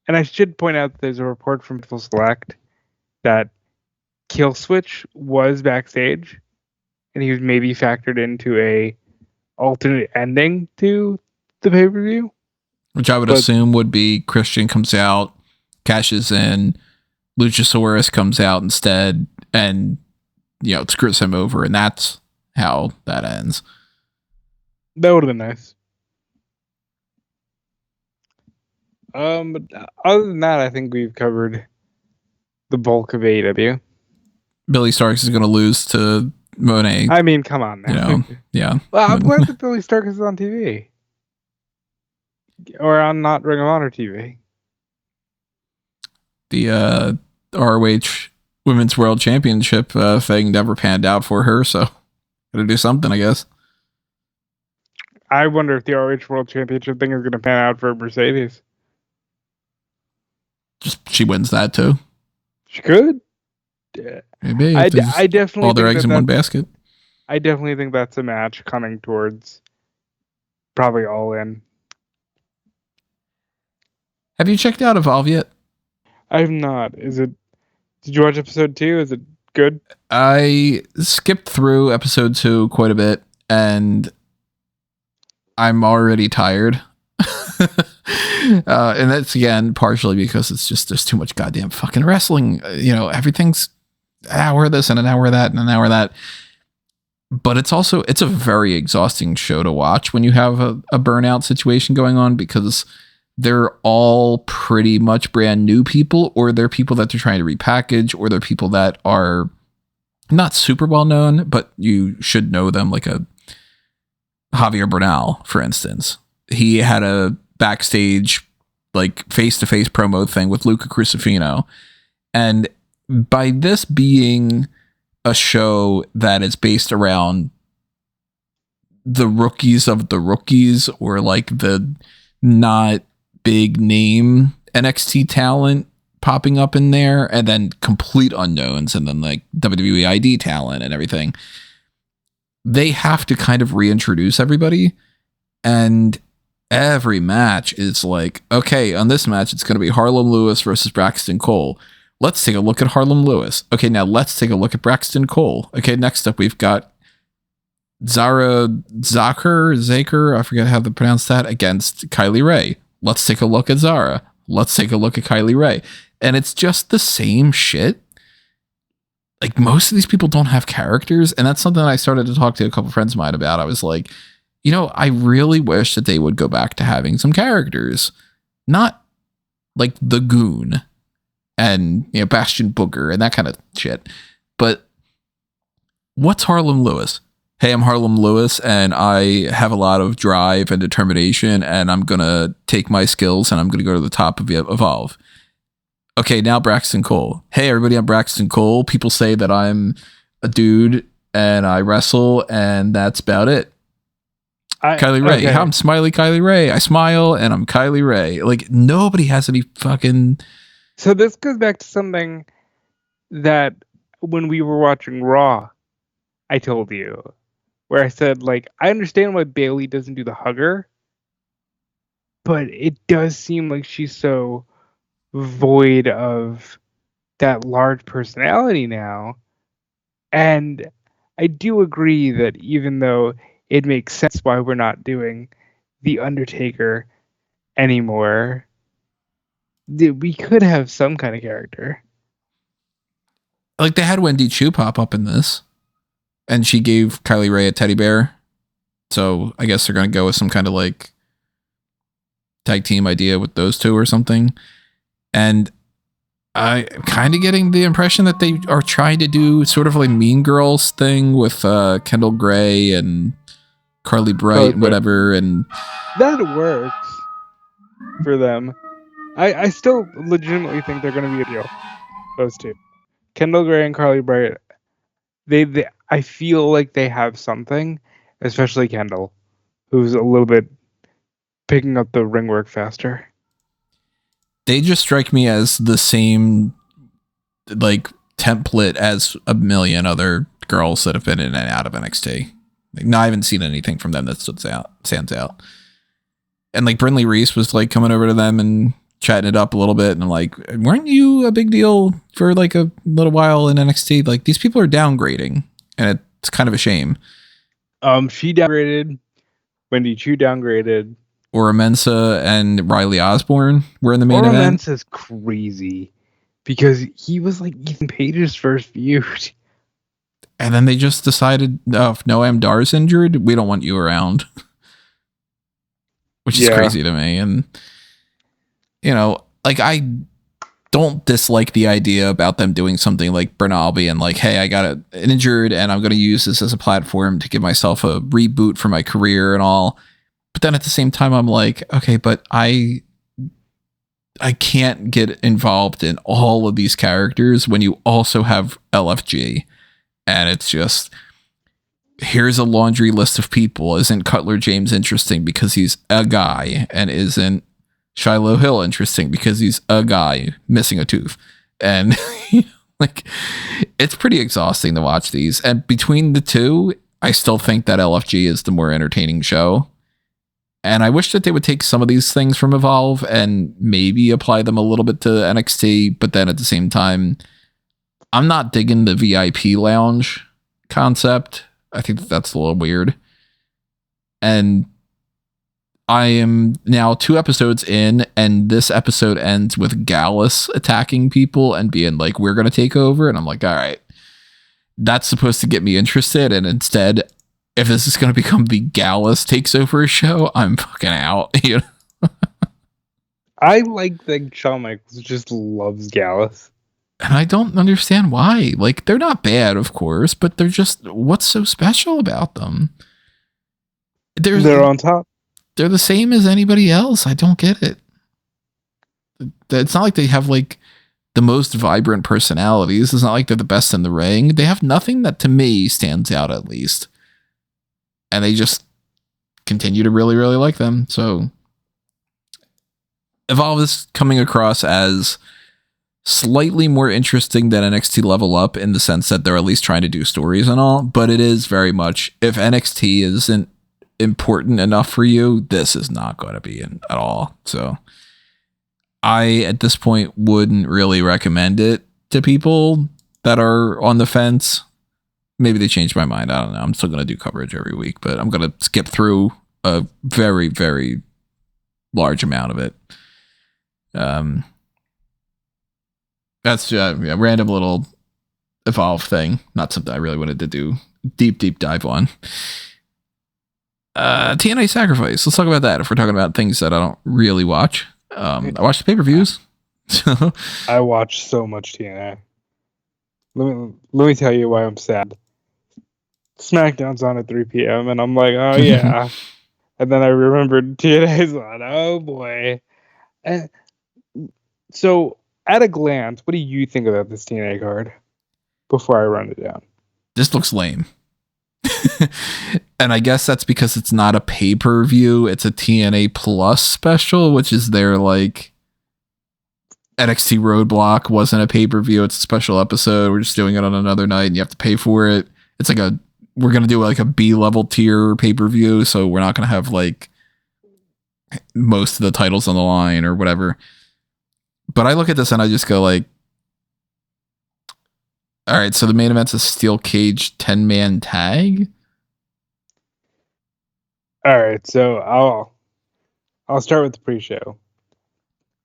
And I should point out that there's a report from Full Select that Killswitch was backstage, and he was maybe factored into a alternate ending to the pay-per-view. Which I would assume would be Christian comes out, cashes in, Luchasaurus comes out instead, and it screws him over, and that's how that ends. That would have been nice. But other than that, I think we've covered the bulk of AEW. Billy Starks is going to lose to Monet. I mean, come on now. Yeah. Well, I'm glad that Billy Starks is on TV. Or on not Ring of Honor TV. The ROH Women's World Championship thing never panned out for her, so gotta do something, I guess. I wonder if the ROH World Championship thing is going to pan out for Mercedes. Just she wins that too. She could. Maybe. I definitely all their eggs in one basket. I definitely think that's a match coming towards probably All In. Have you checked out Evolve yet? I have not. Did you watch episode 2? Is it good? I skipped through episode 2 quite a bit, and I'm already tired. And that's again partially because it's just there's too much goddamn fucking wrestling. Everything's an hour of this and an hour of that and an hour of that. But it's a very exhausting show to watch when you have a burnout situation going on, because they're all pretty much brand new people, or they're people that they're trying to repackage, or they're people that are not super well known, but you should know them, like a Javier Bernal, for instance. He had a backstage, like, face-to-face promo thing with Luca Crucifino. And by this being a show that is based around the rookies of the rookies, or like the not big name NXT talent popping up in there, and then complete unknowns, and then like WWE ID talent and everything, they have to kind of reintroduce everybody. And every match is like, okay, on this match, it's going to be Harlem Lewis versus Braxton Cole. Let's take a look at Harlem Lewis. Okay, now let's take a look at Braxton Cole. Okay, next up, we've got Zara Zaker, I forget how to pronounce that, against Kylie Ray. Let's take a look at Zara. Let's take a look at Kylie Ray. And it's just the same shit. Like, most of these people don't have characters, and that's something I started to talk to a couple friends of mine about. I was like, you know, I really wish that they would go back to having some characters. Not like the Goon and, you know, Bastion Booger and that kind of shit. But what's Harlem Lewis? Hey, I'm Harlem Lewis, and I have a lot of drive and determination, and I'm going to take my skills and I'm going to go to the top of Evolve. Okay, now Braxton Cole. Hey, everybody, I'm Braxton Cole. People say that I'm a dude and I wrestle, and that's about it. Kylie Ray. Okay. I'm Smiley Kylie Ray. I smile and I'm Kylie Ray. Like, nobody has any fucking... So this goes back to something that when we were watching Raw, I told you, where I said, like, I understand why Bayley doesn't do the hugger, but it does seem like she's so void of that large personality now. And I do agree that even though it makes sense why we're not doing The Undertaker anymore, we could have some kind of character. Like, they had Wendy Chu pop up in this, and she gave Kylie Ray a teddy bear. So I guess they're going to go with some kind of like tag team idea with those two or something. And I'm kind of getting the impression that they are trying to do sort of like Mean Girls thing with Kendall Gray and Carly Bright and whatever. And that works for them. I still legitimately think they're going to be a deal. Those two, Kendall Gray and Carly Bright. They I feel like they have something, especially Kendall, who's a little bit picking up the ring work faster. They just strike me as the same like template as a million other girls that have been in and out of NXT. Like, no, I haven't seen anything from them that stands out. And like Brinley Reese was like coming over to them and chatting it up a little bit, and I'm like, weren't you a big deal for like a little while in NXT? Like, these people are downgrading, and it's kind of a shame. She downgraded. Wendy Chu downgraded. Ora Mensa and Riley Osborne were in the main event. Ora Mensa's crazy because he was like Ethan Page's first feud. And then they just decided, oh, if Noam Dar's injured, we don't want you around. Which is crazy to me. And, you know, like, I don't dislike the idea about them doing something like Bernal being like, hey, I got injured and I'm going to use this as a platform to give myself a reboot for my career and all. But then at the same time, I'm like, okay, but I can't get involved in all of these characters when you also have LFG. And it's just, here's a laundry list of people. Isn't Cutler James interesting because he's a guy? And isn't Shiloh Hill interesting because he's a guy missing a tooth? And like, it's pretty exhausting to watch these. And between the two, I still think that LFG is the more entertaining show. And I wish that they would take some of these things from Evolve and maybe apply them a little bit to NXT. But then at the same time, I'm not digging the VIP lounge concept. I think that's a little weird. And I am now 2 episodes in, and this episode ends with Gallus attacking people and being like, we're going to take over. And I'm like, all right, that's supposed to get me interested. And instead, if this is going to become the Gallus takes over show, I'm fucking out. You know? I like that Shawn Michaels just loves Gallus. And I don't understand why. Like, they're not bad, of course, but they're just, what's so special about them? They're on top. They're the same as anybody else. I don't get it. It's not like they have like the most vibrant personalities. It's not like they're the best in the ring. They have nothing that to me stands out, at least. And they just continue to really, really like them. So Evolve is coming across as slightly more interesting than NXT Level Up in the sense that they're at least trying to do stories and all, but it is very much, if NXT isn't important enough for you, this is not going to be in at all. So I, at this point, wouldn't really recommend it to people that are on the fence. Maybe they changed my mind. I don't know. I'm still going to do coverage every week, but I'm going to skip through a very, very large amount of it. That's a random little Evolve thing. Not something I really wanted to do deep dive on. TNA Sacrifice. Let's talk about that if we're talking about things that I don't really watch. I watch the pay-per-views. I watch so much TNA. Let me tell you why I'm sad. SmackDown's on at 3 p.m. and I'm like, oh yeah. And then I remembered TNA's on. Oh boy. And so, at a glance, what do you think about this TNA card before I run it down? This looks lame. And I guess that's because it's not a pay-per-view. It's a TNA Plus special, which is their like NXT Roadblock wasn't a pay-per-view. It's a special episode. We're just doing it on another night and you have to pay for it. It's like we're going to do like a B-level tier pay-per-view. So we're not going to have like most of the titles on the line or whatever. But I look at this and I just go like, all right, so the main event's a steel cage 10-man tag. All right, so I'll start with the pre-show.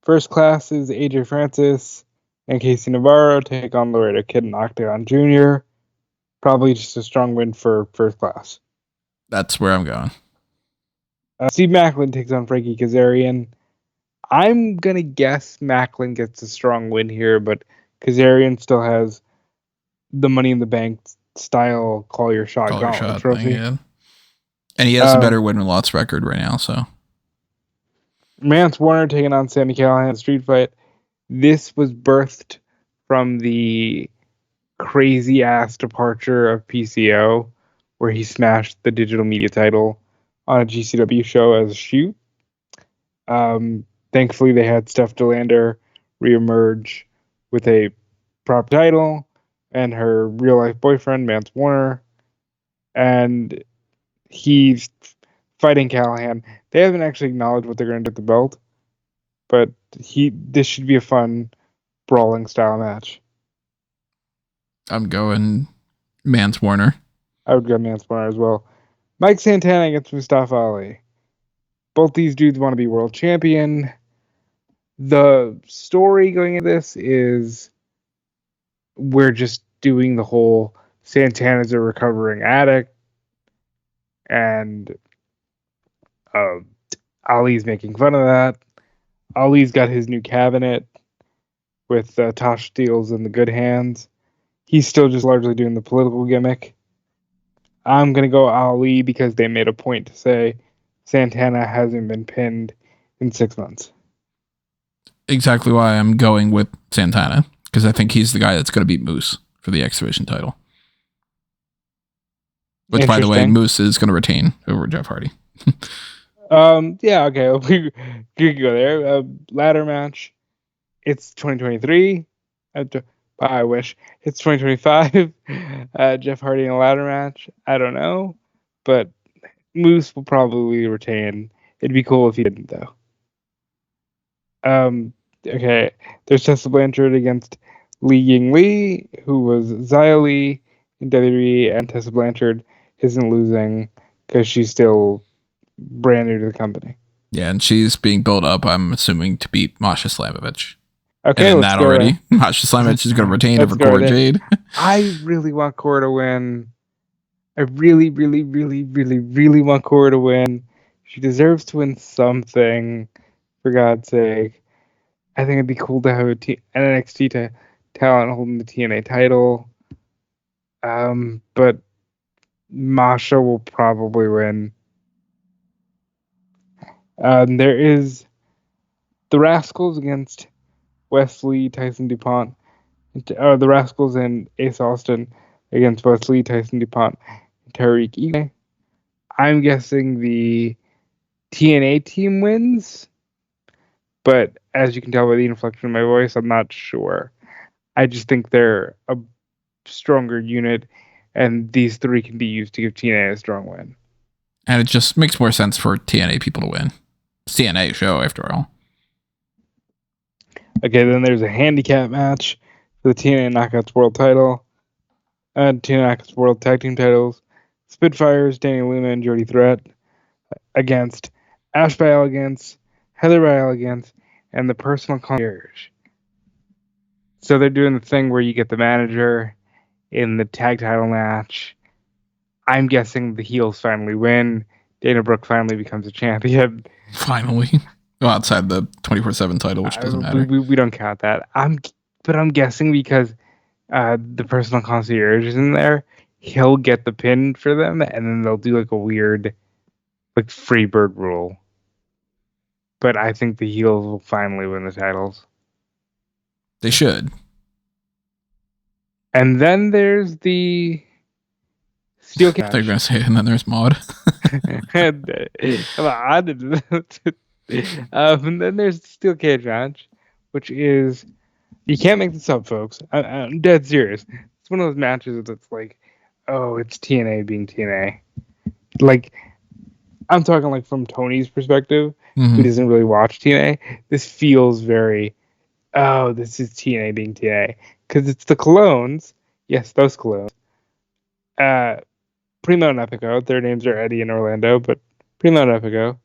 First class is AJ Francis and Casey Navarro take on Laredo Kid and Octagon Jr. Probably just a strong win for first class. That's where I'm going. Steve Maclin takes on Frankie Kazarian. I'm going to guess Maclin gets a strong win here, but Kazarian still has the Money in the Bank style call your shot trophy. Thing, yeah. And he has a better win-loss record right now, so. Mance Warner taking on Sami Callihan street fight. This was birthed from the crazy-ass departure of PCO, where he smashed the digital media title on a GCW show as a shoot. Thankfully, they had Steph DeLander reemerge with a prop title and her real-life boyfriend, Mance Warner. And he's fighting Callahan. They haven't actually acknowledged what they're going to do with the belt. But this should be a fun, brawling-style match. I'm going Mance Warner. I would go Mance Warner as well. Mike Santana against Mustafa Ali. Both these dudes want to be world champion. The story going into this is we're just doing the whole Santana's a recovering addict and Ali's making fun of that. Ali's got his new cabinet with Tosh Steele's in the good hands. He's still just largely doing the political gimmick. I'm going to go Ali because they made a point to say Santana hasn't been pinned in 6 months. Exactly why I'm going with Santana, because I think he's the guy that's going to beat Moose for the X Division title. Which, by the way, Moose is going to retain over Jeff Hardy. Yeah, okay. We could go there. Ladder match. It's 2023. I wish. It's 2025. Jeff Hardy in a ladder match. I don't know. But Moose will probably retain. It'd be cool if he didn't, though. Okay. There's Tessa Blanchard against Li Ying Lee, who was Xia Li in WWE, and Tessa Blanchard isn't losing because she's still brand new to the company. Yeah, and she's being built up, I'm assuming, to beat Masha Slamovich. Okay, and that already, Masha Slamovich is going to retain over Cora Jade. I really want Cora to win. I really, really, really, really, really want Cora to win. She deserves to win something, for God's sake. I think it'd be cool to have an NXT talent holding the TNA title. But Masha will probably win. There is the Rascals against Wesley, Tyson DuPont. The Rascals and Ace Austin against Wesley, Tyson DuPont, and Tariq Ige. I'm guessing the TNA team wins, but as you can tell by the inflection of my voice, I'm not sure. I just think they're a stronger unit, and these three can be used to give TNA a strong win. And it just makes more sense for TNA people to win. It's TNA show, after all. Okay, then there's a handicap match for the TNA Knockouts World title. TNA Knockouts World Tag Team titles. Spitfires, Danny Luna and Jody Threat against Ash by Elegance, Heather by Elegance, and the Personal Concierge. So they're doing the thing where you get the manager in the tag title match. I'm guessing the heels finally win. Dana Brooke finally becomes a champion. Finally. Well, outside the 24/7 title, which doesn't matter. We don't count that. I'm guessing because the Personal Concierge is in there, he'll get the pin for them, and then they'll do like a weird, like Freebird rule. But I think the heels will finally win the titles. They should. And then there's the steel cage. They're going to say, and then there's Maud. Come on. And then there's the steel cage match, which is, you can't make this up, folks. I'm dead serious. It's one of those matches that's like, oh, it's TNA being TNA. Like, I'm talking like from Tony's perspective, who doesn't really watch TNA. This feels very, oh, this is TNA being TNA. Because it's the Colognes. Yes, those Colognes. Primo and Epico. Their names are Eddie and Orlando, but Primo and Epico.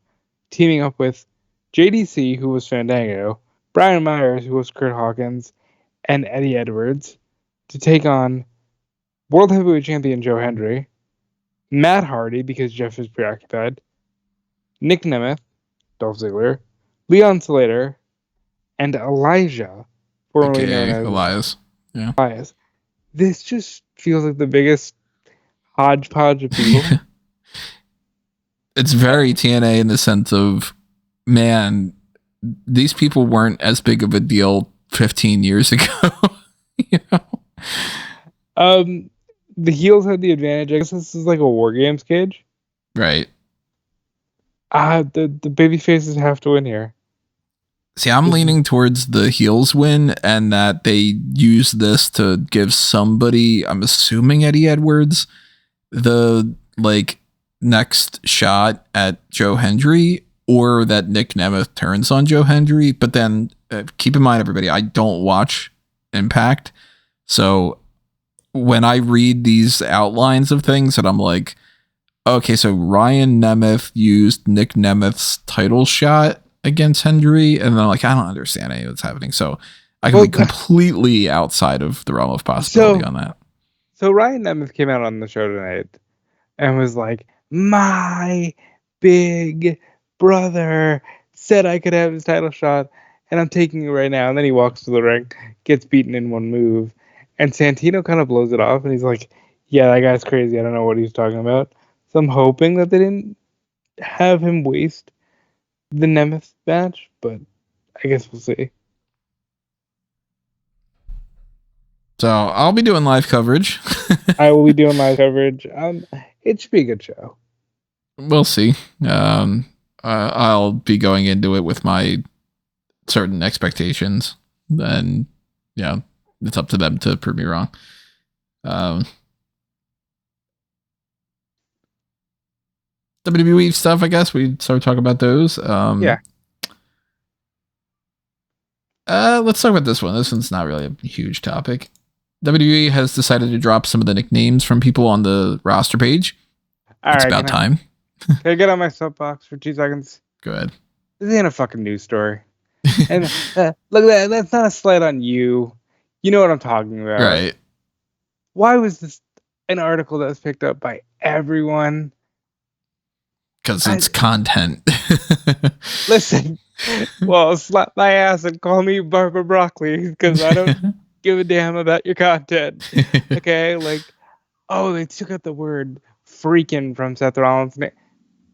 Teaming up with JDC, who was Fandango, Brian Myers, who was Kurt Hawkins, and Eddie Edwards, to take on World Heavyweight Champion Joe Hendry, Matt Hardy, because Jeff is preoccupied, Nick Nemeth, Dolph Ziggler, Leon Slater, and Elijah, formerly known as Elias. Yeah. Elias. This just feels like the biggest hodgepodge of people. It's very TNA in the sense of, man, these people weren't as big of a deal 15 years ago. You know? The heels had the advantage. I guess this is like a War Games cage. Right. The baby faces have to win here. See, I'm leaning towards the heels win, and that they use this to give somebody, I'm assuming Eddie Edwards, the like next shot at Joe Hendry, or that Nick Nemeth turns on Joe Hendry. But then keep in mind, everybody, I don't watch Impact. So when I read these outlines of things, and I'm like, okay, so Ryan Nemeth used Nick Nemeth's title shot against Hendry, and then I'm like, I don't understand any of what's happening. So I can be completely outside of the realm of possibility on that. So Ryan Nemeth came out on the show tonight and was like, my big brother said I could have his title shot, and I'm taking it right now. And then he walks to the ring, gets beaten in one move, and Santino kind of blows it off, and he's like, yeah, that guy's crazy. I don't know what he's talking about. So I'm hoping that they didn't have him waste the Nemeth match, but I guess we'll see. So I'll be doing live coverage. I will be doing live coverage. It should be a good show. We'll see. I'll be going into it with my certain expectations, and yeah, it's up to them to prove me wrong. WWE stuff, I guess we start talking about those. Yeah. Let's talk about this one. This one's not really a huge topic. WWE has decided to drop some of the nicknames from people on the roster page. It's about time. Can I get on my soapbox for 2 seconds? Go ahead. This ain't a fucking news story. And look at that. That's not a slight on you. You know what I'm talking about. Right. Why was this an article that was picked up by everyone? Because it's content. Listen, well, slap my ass and call me Barbara Broccoli, because I don't give a damn about your content. Okay? Like, oh, they took out the word freaking from Seth Rollins' name.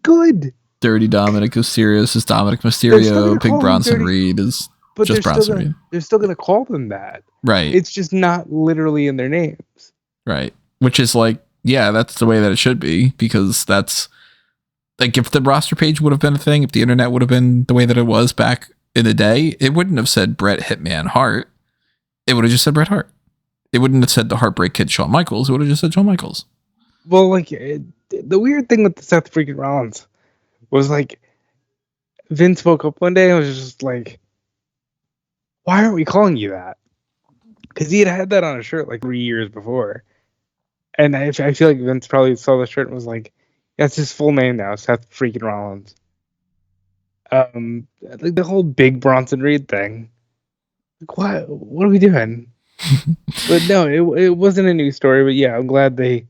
Good. Dirty Dominik is serious. Is Dominik Mysterio. Big Bronson Reed is just Bronson Reed. They're still gonna call them that. Right. It's just not literally in their names. Right. Which is like, yeah, that's the way that it should be, because that's like, if the roster page would have been a thing, if the internet would have been the way that it was back in the day, it wouldn't have said Bret Hitman Hart. It would have just said Bret Hart. It wouldn't have said the Heartbreak Kid Shawn Michaels. It would have just said Shawn Michaels. Well, like, the weird thing with the Seth freaking Rollins was, like, Vince woke up one day and was just like, why aren't we calling you that? Because he had that on a shirt like 3 years before. And I feel like Vince probably saw the shirt and was like, that's his full name now, Seth freaking Rollins. Like the whole big Bronson Reed thing. Like, what are we doing? But no, it wasn't a new story. But yeah, I'm glad they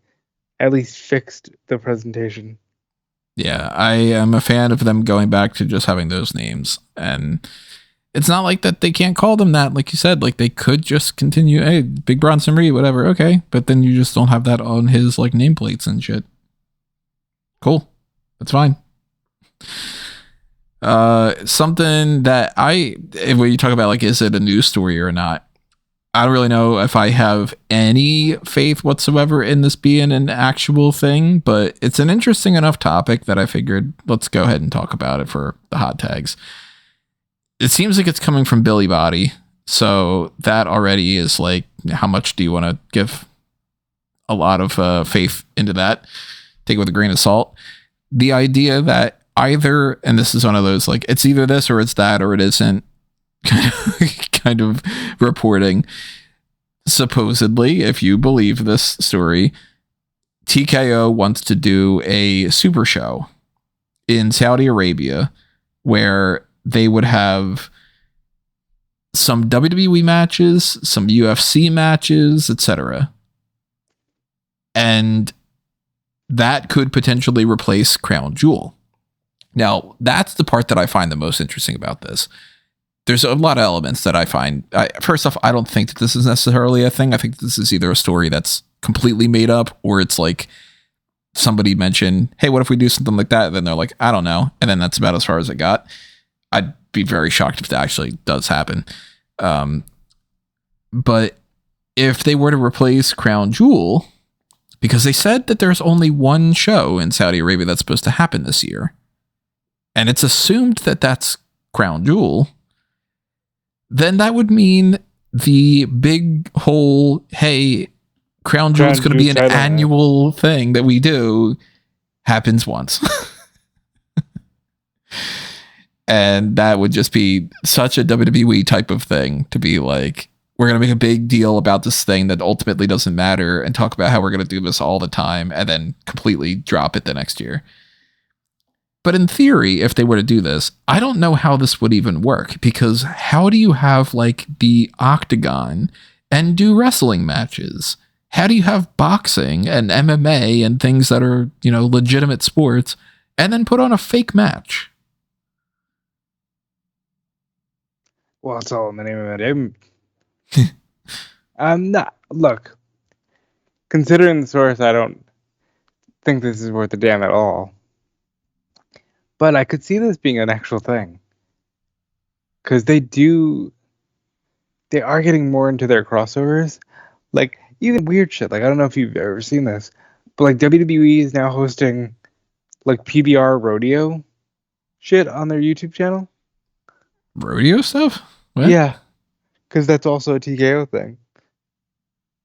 at least fixed the presentation. Yeah, I am a fan of them going back to just having those names. And it's not like that they can't call them that. Like you said, like they could just continue, hey, Big Bronson Reed, whatever. Okay. But then you just don't have that on his like nameplates and shit. Cool. That's fine. Something that when you talk about like, is it a news story or not? I don't really know if I have any faith whatsoever in this being an actual thing, but it's an interesting enough topic that I figured let's go ahead and talk about it for the hot tags. It seems like it's coming from Billy Body, so that already is like, how much do you want to give a lot of faith into that? Take it with a grain of salt. The idea that either, and this is one of those, like, it's either this or it's that or it isn't kind of reporting. Supposedly, if you believe this story, TKO wants to do a super show in Saudi Arabia where they would have some WWE matches, some UFC matches, etc. And that could potentially replace Crown Jewel. Now, that's the part that I find the most interesting about this. There's a lot of elements that I find. First off, I don't think that this is necessarily a thing. I think this is either a story that's completely made up, or it's like somebody mentioned, hey, what if we do something like that? And then they're like, I don't know. And then that's about as far as it got. I'd be very shocked if that actually does happen. But if they were to replace Crown Jewel, because they said that there's only one show in Saudi Arabia that's supposed to happen this year, and it's assumed that that's Crown Jewel, then that would mean the big whole, hey, Crown Jewel is going to be an annual thing that we do, happens once. And that would just be such a WWE type of thing to be like, we're going to make a big deal about this thing that ultimately doesn't matter and talk about how we're going to do this all the time and then completely drop it the next year. But in theory, if they were to do this, I don't know how this would even work, because how do you have like the octagon and do wrestling matches? How do you have boxing and MMA and things that are, you know, legitimate sports and then put on a fake match? Well, it's all in the name of it. Look, considering the source, I don't think this is worth a damn at all. But I could see this being an actual thing. Because they are getting more into their crossovers. Like, even weird shit. Like, I don't know if you've ever seen this, but like WWE is now hosting like PBR rodeo shit on their YouTube channel. Rodeo stuff? What? Yeah. Because that's also a TKO thing.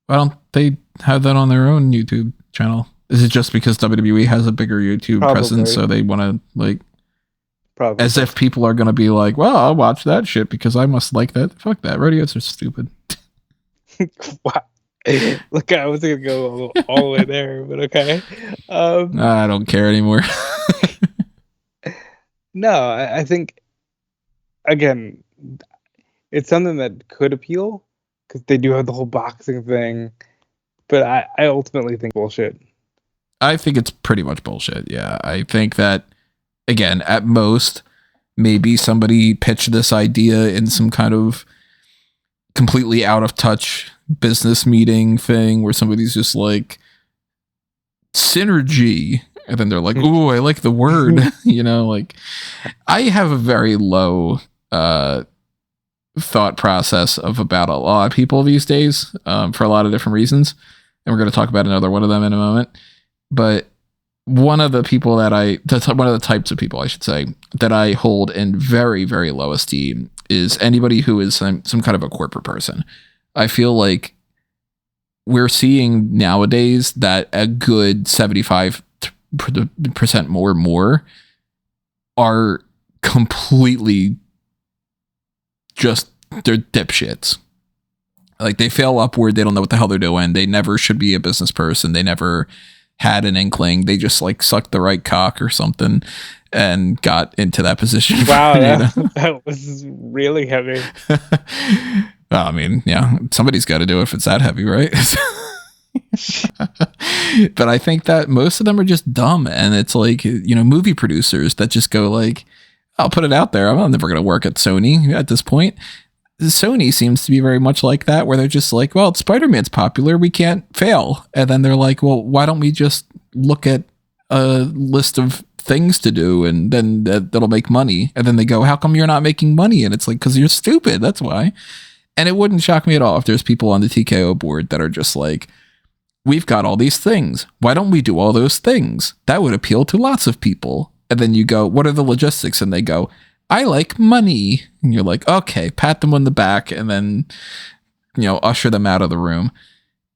Why don't they have that on their own YouTube channel? Is it just because WWE has a bigger YouTube presence, so they want to, like, probably, as if people are going to be like, well, I'll watch that shit because I must like that. Fuck that. Rodeos are stupid. Wow. Look, I was going to go all the way there, but okay. I don't care anymore. No, I think, again, it's something that could appeal because they do have the whole boxing thing, but I ultimately think bullshit. I think it's pretty much bullshit. Yeah. I think that, again, at most, maybe somebody pitched this idea in some kind of completely out of touch business meeting thing where somebody's just like, synergy. And then they're like, ooh, I like the word. Like I have a very low thought process about a lot of people these days for a lot of different reasons. And we're going to talk about another one of them in a moment. But one of the people one of the types of people, I should say, that I hold in very, very low esteem is anybody who is some kind of a corporate person. I feel like we're seeing nowadays that a good 75% more are completely just, they're dipshits. Like they fail upward. They don't know what the hell they're doing. They never should be a business person. They never had an inkling. They just like sucked the right cock or something and got into that position. Wow, that was really heavy. I mean, yeah, somebody's got to do it if it's that heavy, right? But I think that most of them are just dumb, and it's like, movie producers that just go like, I'll put it out there, I'm never going to work at Sony at this point. Sony seems to be very much like that, where they're just like, well, Spider-Man's popular, we can't fail. And then they're like, well, why don't we just look at a list of things to do, and then that'll make money. And then they go, how come you're not making money? And it's like, because you're stupid, that's why. And it wouldn't shock me at all if there's people on the TKO board that are just like, we've got all these things, why don't we do all those things? That would appeal to lots of people. And then you go, what are the logistics? And they go, I like money. And you're like, okay, pat them on the back and then, usher them out of the room.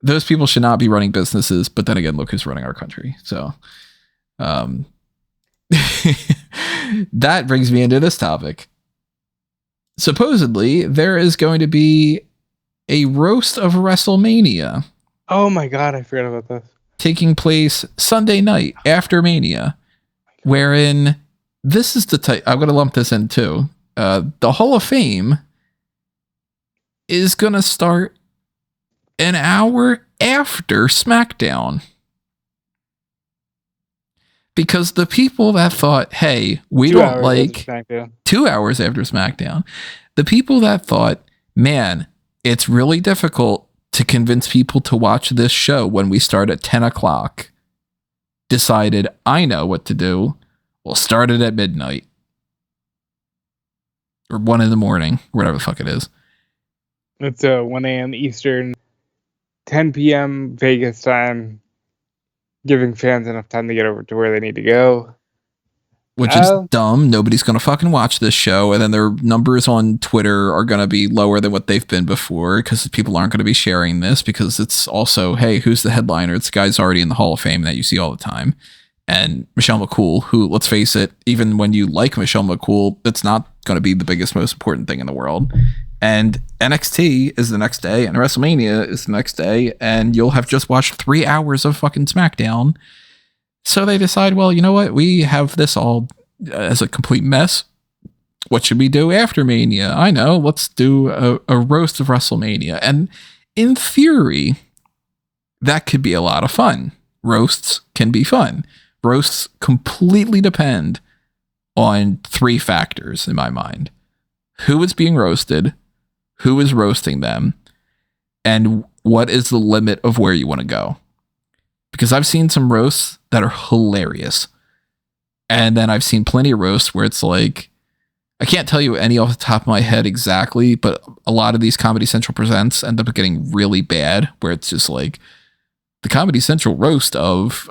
Those people should not be running businesses. But then again, look who's running our country. So that brings me into this topic. Supposedly, there is going to be a roast of WrestleMania. Oh my God, I forgot about this. Taking place Sunday night after Mania, wherein this is the type, I'm going to lump this in too. The Hall of Fame is going to start an hour after SmackDown. Because the people that thought, hey, we don't like 2 hours after SmackDown, the people that thought, man, it's really difficult to convince people to watch this show when we start at 10 o'clock, decided, I know what to do. We'll start it at midnight or 1 a.m, whatever the fuck it is. It's 1 a.m. Eastern, 10 p.m. Vegas time, giving fans enough time to get over to where they need to go. Which is dumb. Nobody's going to fucking watch this show. And then their numbers on Twitter are going to be lower than what they've been before because people aren't going to be sharing this, because it's also, hey, who's the headliner? It's the guy's already in the Hall of Fame that you see all the time. And Michelle McCool, who, let's face it, even when you like Michelle McCool, it's not going to be the biggest, most important thing in the world. And NXT is the next day, and WrestleMania is the next day, and you'll have just watched 3 hours of fucking SmackDown. So they decide, well, you know what? We have this all as a complete mess. What should we do after Mania? I know. Let's do a roast of WrestleMania. And in theory, that could be a lot of fun. Roasts can be fun. Roasts completely depend on 3 factors in my mind. Who is being roasted, who is roasting them, and what is the limit of where you want to go. Because I've seen some roasts that are hilarious. And then I've seen plenty of roasts where it's like, I can't tell you any off the top of my head exactly, but a lot of these Comedy Central presents end up getting really bad, where it's just like the Comedy Central roast of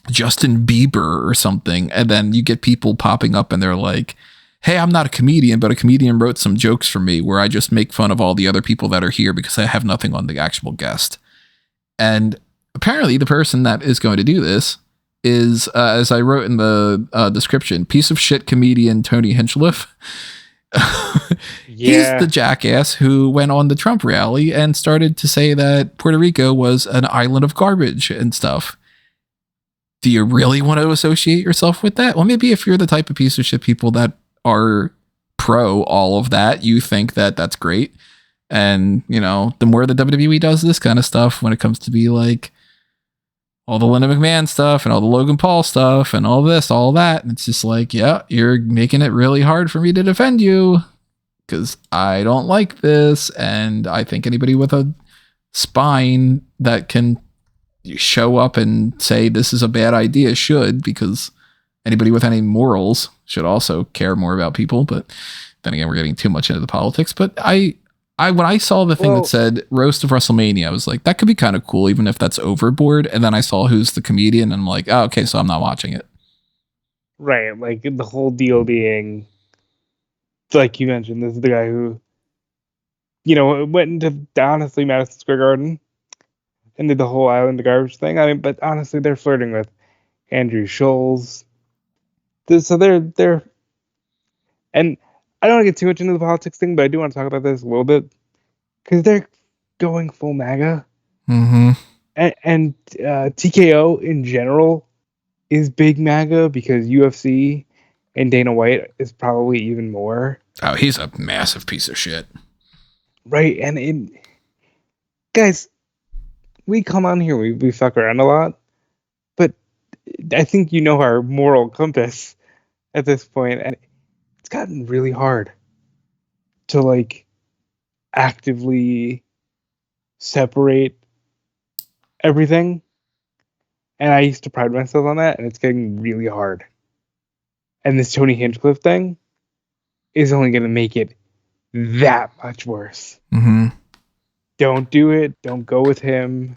Justin Bieber or something. And then you get people popping up and they're like, hey, I'm not a comedian, but a comedian wrote some jokes for me where I just make fun of all the other people that are here because I have nothing on the actual guest. And apparently the person that is going to do this is, as I wrote in the description, piece of shit comedian Tony Hinchcliffe. He's the jackass who went on the Trump rally and started to say that Puerto Rico was an island of garbage and stuff. Do you really want to associate yourself with that? Well, maybe if you're the type of piece of shit people that are pro all of that, you think that that's great. And, you know, the more the WWE does this kind of stuff when it comes to be like all the Linda McMahon stuff and all the Logan Paul stuff and all this, all that. And it's just like, yeah, you're making it really hard for me to defend you because I don't like this. And I think anybody with a spine that can show up and say this is a bad idea should, because anybody with any morals should also care more about people. But then again, we're getting too much into the politics. But I when I saw the thing that said roast of WrestleMania, I was like, that could be kind of cool, even if that's overboard. And then I saw who's the comedian, and I'm like, oh, okay, so I'm not watching it. Right, like the whole deal being, like you mentioned, this is the guy who, went into honestly Madison Square Garden and did the whole island of garbage thing. I mean, but honestly, they're flirting with Andrew Scholes. So they're, and I don't want to get too much into the politics thing, but I do want to talk about this a little bit because they're going full MAGA. Mm-hmm. And TKO in general is big MAGA because UFC and Dana White is probably even more. Oh, he's a massive piece of shit. Right, and guys, we come on here, we fuck around a lot, but I think our moral compass at this point, and it's gotten really hard to like actively separate everything. And I used to pride myself on that, and it's getting really hard. And this Tony Hinchcliffe thing is only going to make it that much worse. Mm-hmm. Don't do it. Don't go with him.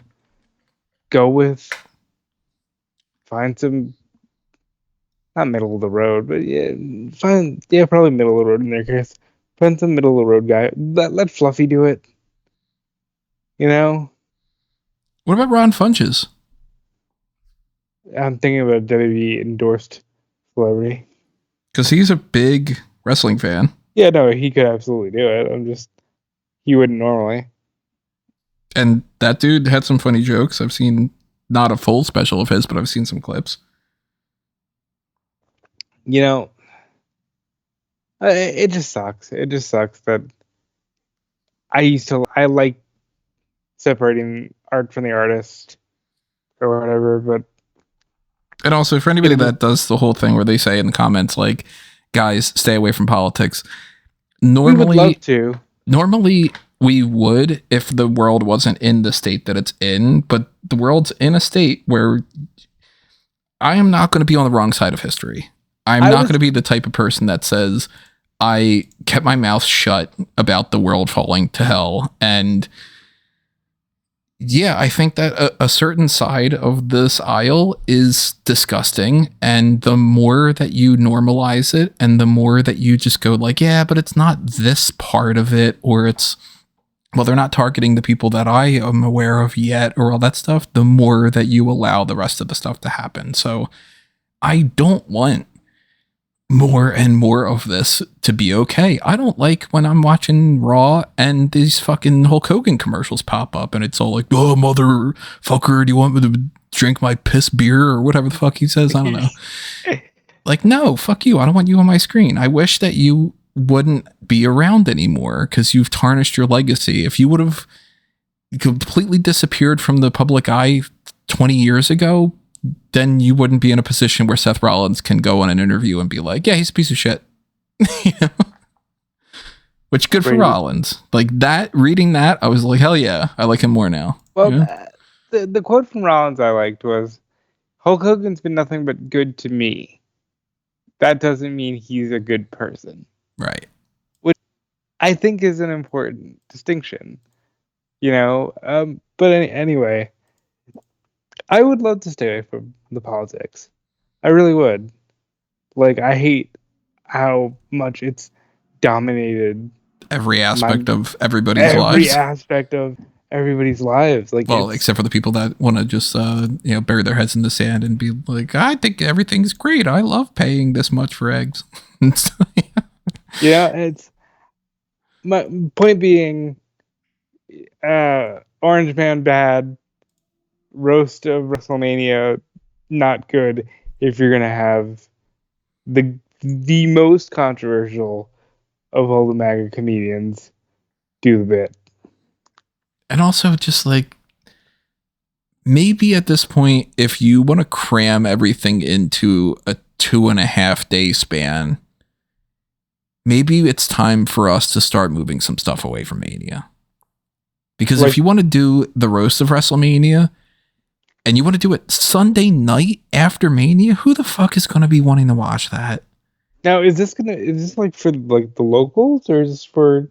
Find some, not middle of the road, but probably middle of the road in their case. Find some middle of the road guy. Let Fluffy do it. What about Ron Funches? I'm thinking about a WWE endorsed celebrity. Because he's a big wrestling fan. Yeah, no, he could absolutely do it. He wouldn't normally. And that dude had some funny jokes. I've seen not a full special of his, but I've seen some clips. It just sucks. It just sucks that I like separating art from the artist or whatever, but. And also for anybody that does the whole thing where they say in the comments, like, guys, stay away from politics. Normally, we would love to. Normally, we would if the world wasn't in the state that it's in, but the world's in a state where I am not going to be on the wrong side of history. I'm not going to be the type of person that says I kept my mouth shut about the world falling to hell. And yeah, I think that a certain side of this aisle is disgusting. And the more that you normalize it and the more that you just go like, yeah, but it's not this part of it, or it's, well, they're not targeting the people that I am aware of yet, or all that stuff, the more that you allow the rest of the stuff to happen. So I don't want more and more of this to be okay. I don't like when I'm watching Raw and these fucking Hulk Hogan commercials pop up and it's all like, oh, motherfucker, do you want me to drink my piss beer or whatever the fuck he says? I don't know. Like, no, fuck you. I don't want you on my screen. I wish that you wouldn't be around anymore because you've tarnished your legacy. If you would have completely disappeared from the public eye 20 years ago, then you wouldn't be in a position where Seth Rollins can go on an interview and be like, yeah, he's a piece of shit. Which good for Rollins. Like that, reading that, I was like, hell yeah, I like him more now. Well, yeah? the quote from Rollins I liked was, Hulk Hogan's been nothing but good to me. That doesn't mean he's a good person. Right. Which I think is an important distinction. But anyway, I would love to stay away from the politics. I really would. Like, I hate how much it's dominated every aspect of everybody's lives. Every aspect of everybody's lives. Like, well, except for the people that want to just bury their heads in the sand and be like, I think everything's great. I love paying this much for eggs. Yeah, it's my point being, Orange Man bad, roast of WrestleMania not good if you're gonna have the most controversial of all the MAGA comedians do the bit. And also just like, maybe at this point, if you want to cram everything into a 2.5 day span, maybe it's time for us to start moving some stuff away from Mania. Because if you want to do the roast of WrestleMania, and you want to do it Sunday night after Mania, who the fuck is going to be wanting to watch that? Now, is this like for like the locals, or is this for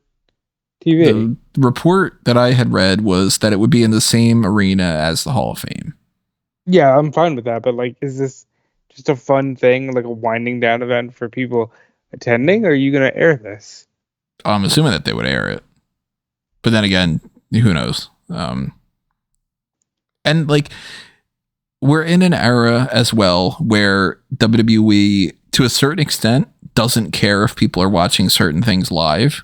TV? The report that I had read was that it would be in the same arena as the Hall of Fame. Yeah, I'm fine with that, but like, is this just a fun thing, like a winding down event for people attending, or are you going to air this? I'm assuming that they would air it. But then again, who knows? And like, we're in an era as well where WWE, to a certain extent, doesn't care if people are watching certain things live.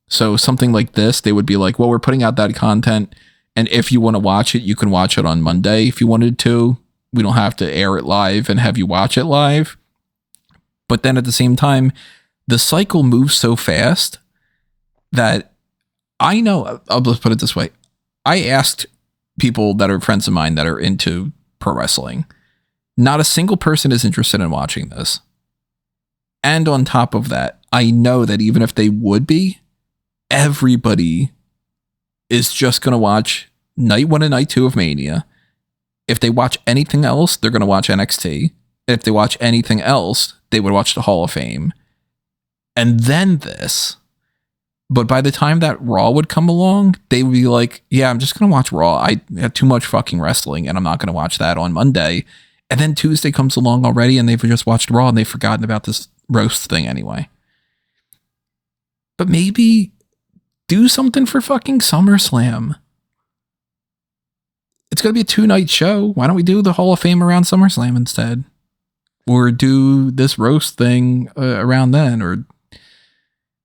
So something like this, they would be like, well, we're putting out that content, and if you want to watch it, you can watch it on Monday if you wanted to. We don't have to air it live and have you watch it live. But then at the same time, the cycle moves so fast that I know, I'll just put it this way. I asked people that are friends of mine that are into pro wrestling. Not a single person is interested in watching this. And on top of that, I know that even if they would be, everybody is just going to watch night 1 and night 2 of Mania. If they watch anything else, they're going to watch NXT. If they watch anything else, they would watch the Hall of Fame. And then this. But by the time that Raw would come along, they would be like, yeah, I'm just going to watch Raw. I have too much fucking wrestling, and I'm not going to watch that on Monday. And then Tuesday comes along already, and they've just watched Raw, and they've forgotten about this roast thing anyway. But maybe do something for fucking SummerSlam. It's going to be a 2-night show. Why don't we do the Hall of Fame around SummerSlam instead? Or do this roast thing around then, or,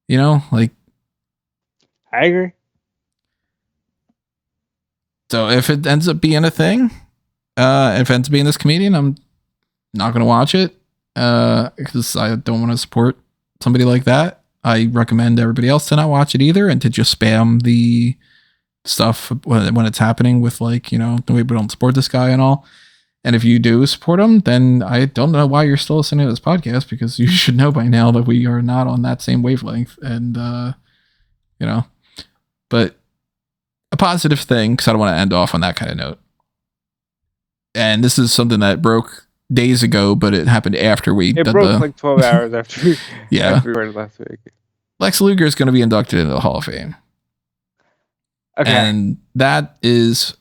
you know, like. I agree. So if it ends up being a thing, if it ends up being this comedian, I'm not going to watch it because I don't want to support somebody like that. I recommend everybody else to not watch it either, and to just spam the stuff when it's happening with, like, you know, we don't support this guy and all. And if you do support him, then I don't know why you're still listening to this podcast, because you should know by now that we are not on that same wavelength. And, you know, but a positive thing, because I don't want to end off on that kind of note. And this is something that broke days ago, but it happened after we did broke like 12 hours after yeah, after we recorded last week. Lex Luger is going to be inducted into the Hall of Fame. Okay. And that is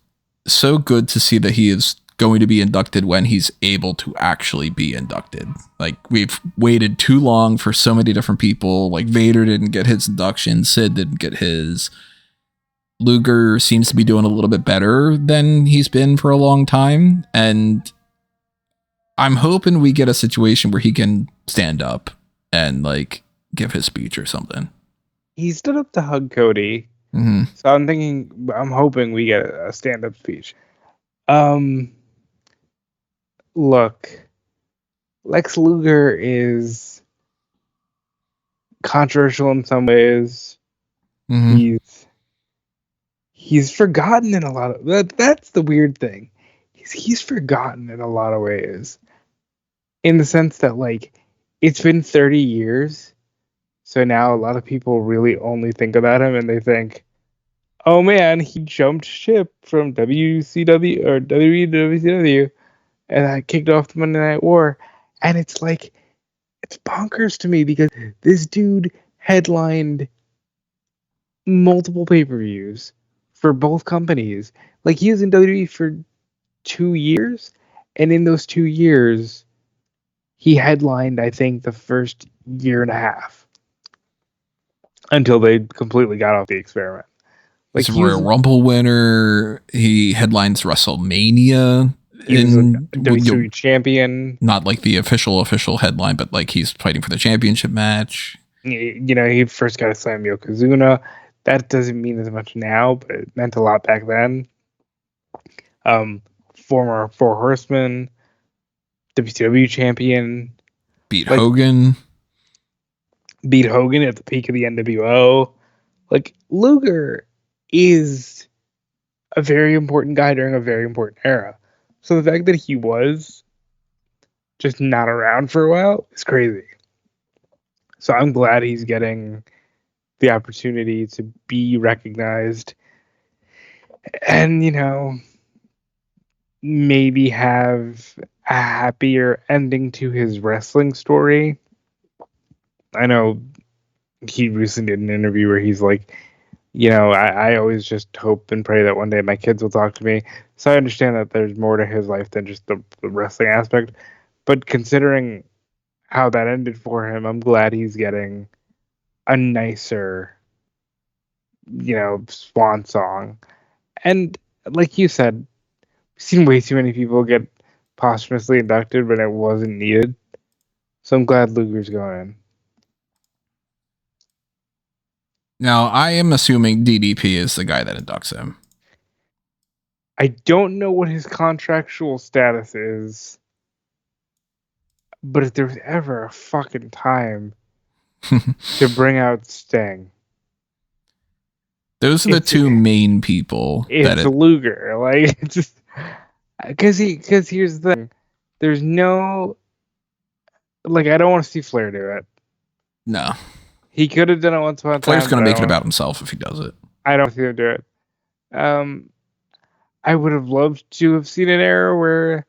so good to see that he is going to be inducted when he's able to actually be inducted. Like, we've waited too long for so many different people. Like, Vader didn't get his induction. Sid didn't get his. Luger seems to be doing a little bit better than he's been for a long time. And I'm hoping we get a situation where he can stand up and, like, give his speech or something. He stood up to hug Cody. Mm-hmm. So I'm hoping we get a stand-up speech. Look, Lex Luger is controversial in some ways. Mm-hmm. He's forgotten in a lot of that's the weird thing. He's forgotten in a lot of ways. In the sense that, like, it's been 30 years. So now a lot of people really only think about him and they think, oh man, he jumped ship from WCW or WWE to WCW and I kicked off the Monday Night War. And it's like, it's bonkers to me because this dude headlined multiple pay-per-views for both companies. Like, he was in WWE for 2 years, and in those 2 years, he headlined, I think, the first year and a half until they completely got off the experiment. Like, he's a Royal Rumble winner. He headlines WrestleMania. He's a WWE champion. Not like the official headline, but like he's fighting for the championship match. You know, he first got to slam Yokozuna. That doesn't mean as much now, but it meant a lot back then. Former Four Horsemen, WCW champion. Beat Hogan at the peak of the NWO. Like, Luger is a very important guy during a very important era. So the fact that he was just not around for a while is crazy. So I'm glad he's getting the opportunity to be recognized. And, you know, maybe have a happier ending to his wrestling story. I know he recently did an interview where he's like, I always just hope and pray that one day my kids will talk to me. So I understand that there's more to his life than just the wrestling aspect. But considering how that ended for him, I'm glad he's getting a nicer, swan song. And like you said, I've seen way too many people get posthumously inducted when it wasn't needed. So I'm glad Luger's going in. Now, I am assuming DDP is the guy that inducts him. I don't know what his contractual status is, but if there's ever a fucking time to bring out Sting, those are the two main people. It's Luger, like, just because here's the thing: there's no, like, I don't want to see Flair do it. No, he could have done it once upon a time. Flair's going to make it about himself if he does it. I don't see him do it. I would have loved to have seen an era where,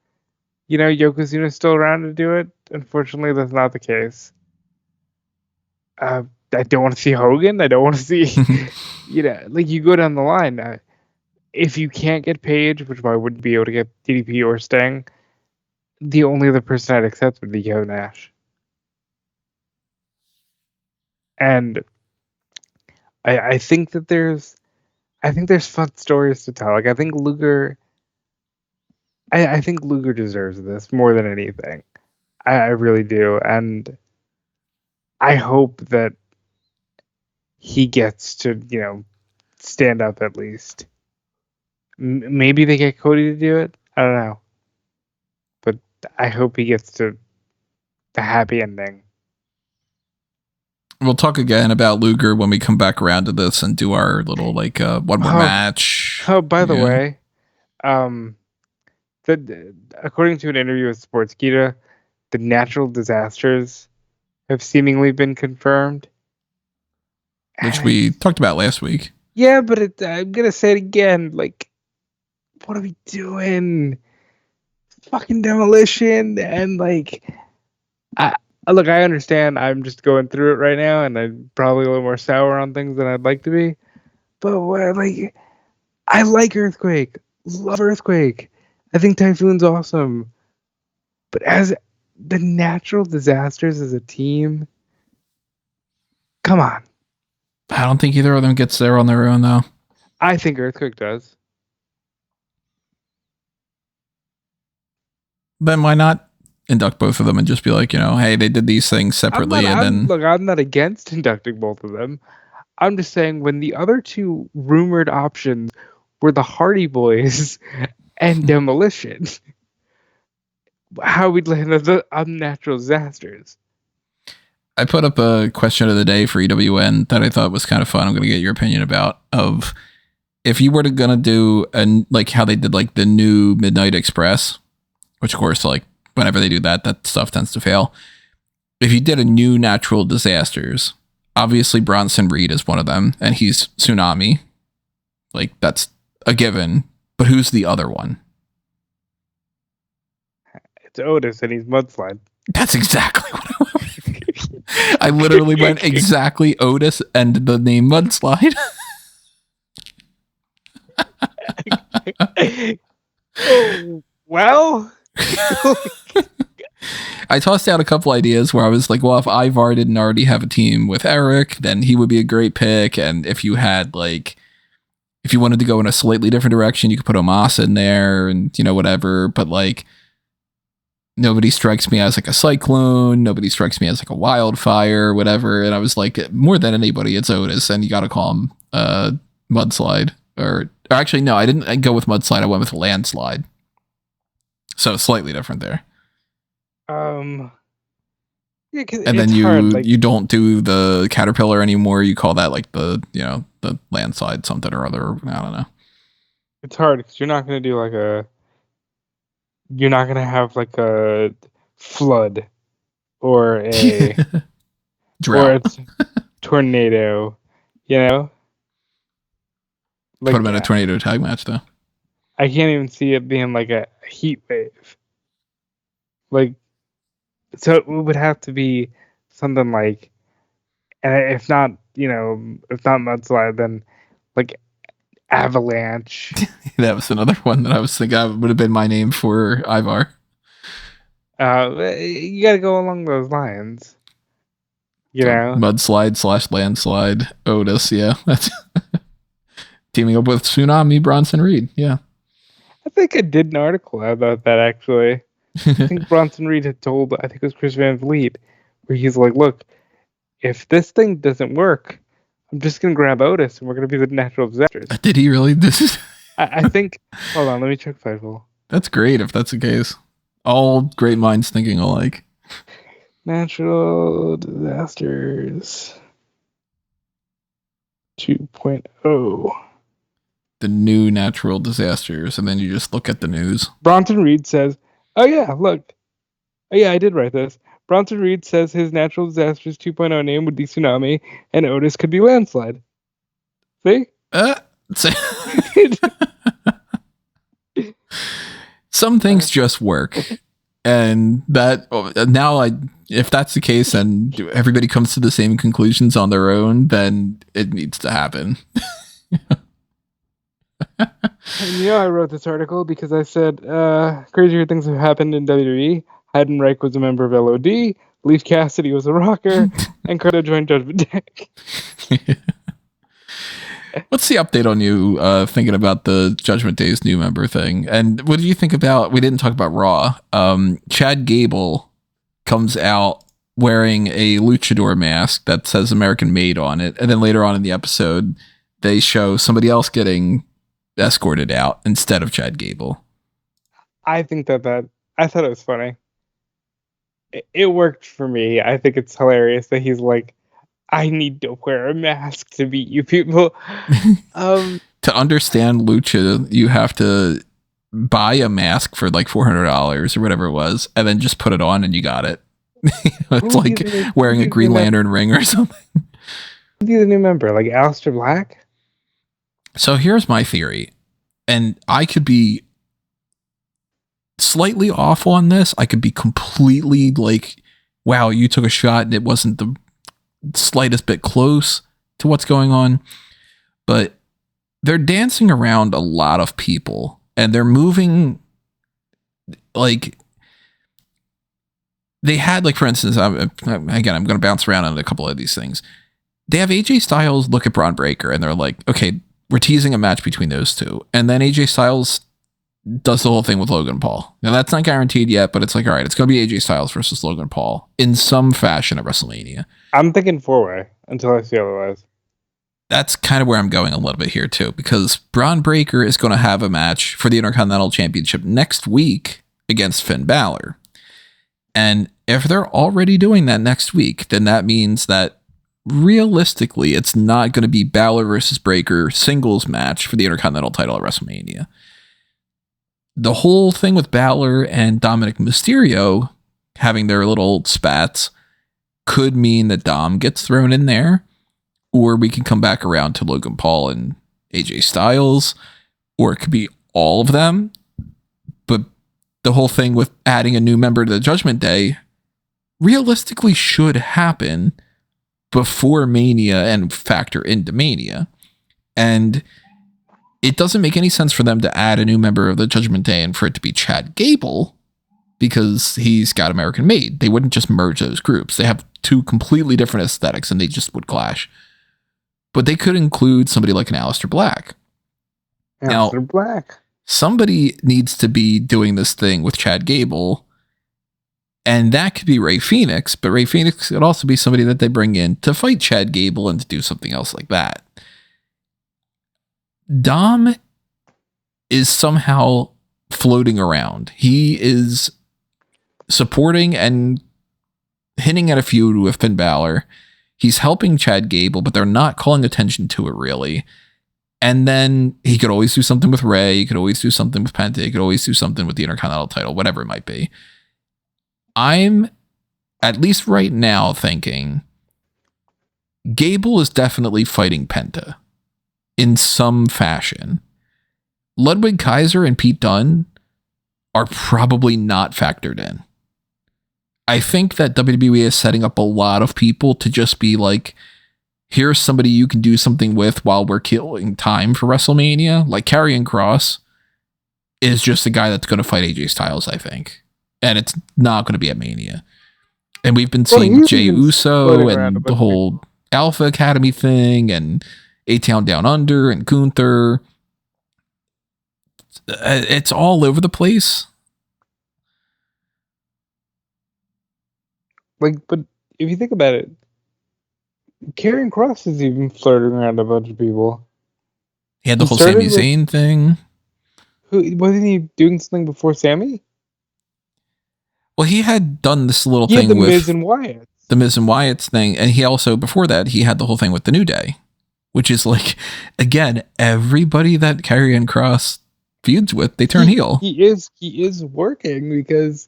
Yokozuna's still around to do it. Unfortunately, that's not the case. I don't want to see Hogan. I don't want to see, like, you go down the line. If you can't get Paige, which I wouldn't be able to get DDP or Sting, the only other person I'd accept would be Kevin Nash. And I think that there's fun stories to tell. Like, I think Luger deserves this more than anything. I really do. And I hope that he gets to, stand up at least. Maybe they get Cody to do it. I don't know. But I hope he gets to the happy ending. We'll talk again about Luger when we come back around to this and do our little, like, one more match. Oh, by the way, according to an interview with Sportskeeda, the natural disasters have seemingly been confirmed. Which we talked about last week. Yeah, but I'm going to say it again. Like, what are we doing? Fucking Demolition. And, like, I understand I'm just going through it right now, and I'm probably a little more sour on things than I'd like to be. But, like, I like Earthquake. Love Earthquake. I think Typhoon's awesome. But as the natural disasters as a team, come on. I don't think either of them gets there on their own, though. I think Earthquake does. Then why not induct both of them and just be like, hey, they did these things separately, I'm not against inducting both of them. I'm just saying when the other two rumored options were the Hardy Boys and Demolition, how we'd land the unnatural disasters. I put up a question of the day for EWN that I thought was kind of fun. I'm going to get your opinion about, of if you were going to do, and like how they did like the new Midnight Express, which of course, like whenever they do that stuff tends to fail. If you did a new natural disasters, obviously Bronson Reed is one of them, and he's Tsunami. Like, that's a given. But who's the other one? It's Otis, and he's Mudslide. That's exactly what I went. I literally went exactly Otis and the name Mudslide. Well, I tossed out a couple ideas where I was like, well, if Ivar didn't already have a team with Eric, then he would be a great pick. And if you had like, if you wanted to go in a slightly different direction, you could put Omasa in there and, whatever. But like, nobody strikes me as like a cyclone. Nobody strikes me as like a wildfire, whatever. And I was like, more than anybody, it's Otis, and you got to call him Mudslide. Or actually, no, I didn't go with Mudslide. I went with Landslide. So slightly different there. Yeah, and then you don't do the Caterpillar anymore. You call that like the the Landslide something or other. I don't know. It's hard because you're not going to do like you're not going to have like a flood or a drought or a tornado, Like, put him in a tornado tag match though. I can't even see it being like a heat wave. Like, so it would have to be something like, and if not, if not mudslide, then like avalanche. That was another one that I was thinking would have been my name for Ivar. You got to go along those lines. You know, mudslide / landslide. Otis, yeah, that's teaming up with Tsunami Bronson Reed. Yeah, I think I did an article about that actually. I think Bronson Reed had told, I think it was Chris Van Vliet, where he's like, "Look, if this thing doesn't work, I'm just gonna grab Otis and we're gonna be the natural disasters." Did he really? This is. I think. Hold on, let me check Fightful. That's great if that's the case. All great minds thinking alike. Natural disasters 2.0. The new natural disasters, and then you just look at the news. Bronson Reed says, "Oh yeah, look. Oh yeah, I did write this. Bronson Reed says his natural disasters 2.0 name would be Tsunami, and Otis could be Landslide." See? Some things just work, and that now if that's the case and everybody comes to the same conclusions on their own, then it needs to happen. And I wrote this article because I said crazier things have happened in WWE. Heidenreich was a member of LOD, Leaf Cassidy was a rocker, and Carter joined Judgment Day. What's the update on you thinking about the Judgment Day's new member thing? And what do you think about, we didn't talk about Raw. Chad Gable comes out wearing a luchador mask that says American Made on it. And then later on in the episode, they show somebody else getting escorted out instead of Chad Gable. I think I thought it was funny. It worked for me. I think it's hilarious that he's like, I need to wear a mask to beat you people. To understand lucha, you have to buy a mask for like $400 or whatever it was, and then just put it on and you got it. It's like wearing a Green Lantern ring or something. Be the new member, like Aleister Black? So here's my theory, and I could be slightly off on this. I could be completely like, wow, you took a shot and it wasn't the slightest bit close to what's going on. But they're dancing around a lot of people and they're moving like they had, like, for instance, again, I'm going to bounce around on a couple of these things. They have AJ Styles look at Braun Breaker and they're like, okay, we're teasing a match between those two. And then AJ Styles does the whole thing with Logan Paul. Now that's not guaranteed yet, but it's like, all right, it's going to be AJ Styles versus Logan Paul in some fashion at WrestleMania. I'm thinking 4-way until I see otherwise. That's kind of where I'm going a little bit here too, because Braun Breaker is going to have a match for the Intercontinental Championship next week against Finn Balor. And if they're already doing that next week, then that means that realistically, it's not going to be Balor versus Breaker singles match for the Intercontinental title at WrestleMania. The whole thing with Balor and Dominik Mysterio having their little spats could mean that Dom gets thrown in there, or we can come back around to Logan Paul and AJ Styles, or it could be all of them. But the whole thing with adding a new member to the Judgment Day realistically should happen before Mania and factor into Mania. And it doesn't make any sense for them to add a new member of the Judgment Day and for it to be Chad Gable because he's got American Made. They wouldn't just merge those groups. They have two completely different aesthetics and they just would clash. But they could include somebody like an Aleister Black. Aleister Black. Somebody needs to be doing this thing with Chad Gable, and that could be Rey Fenix, but Rey Fenix could also be somebody that they bring in to fight Chad Gable and to do something else like that. Dom is somehow floating around. He is supporting and hinting at a feud with Finn Balor. He's helping Chad Gable, but they're not calling attention to it really. And then he could always do something with Rey. He could always do something with Penta. He could always do something with the Intercontinental title, whatever it might be. I'm, at least right now, thinking Gable is definitely fighting Penta in some fashion. Ludwig Kaiser and Pete Dunne are probably not factored in. I think that WWE is setting up a lot of people to just be like, here's somebody you can do something with while we're killing time for WrestleMania. Like Karrion Kross is just the guy that's going to fight AJ Styles, I think. And it's not going to be at Mania. And we've been seeing Jey Uso and the whole Alpha Academy thing and A-Town Down Under and Gunther. It's all over the place. Like, but if you think about it, Karrion Kross is even flirting around a bunch of people. He had the whole Sami Zayn thing. Wasn't he doing something before Sami? Well, he had done this little thing with Miz and Wyatt. The Miz and Wyatt's thing, and he also, before that, he had the whole thing with the New Day, which is like, again, everybody that Karrion Kross feuds with, they turn heel. He is working because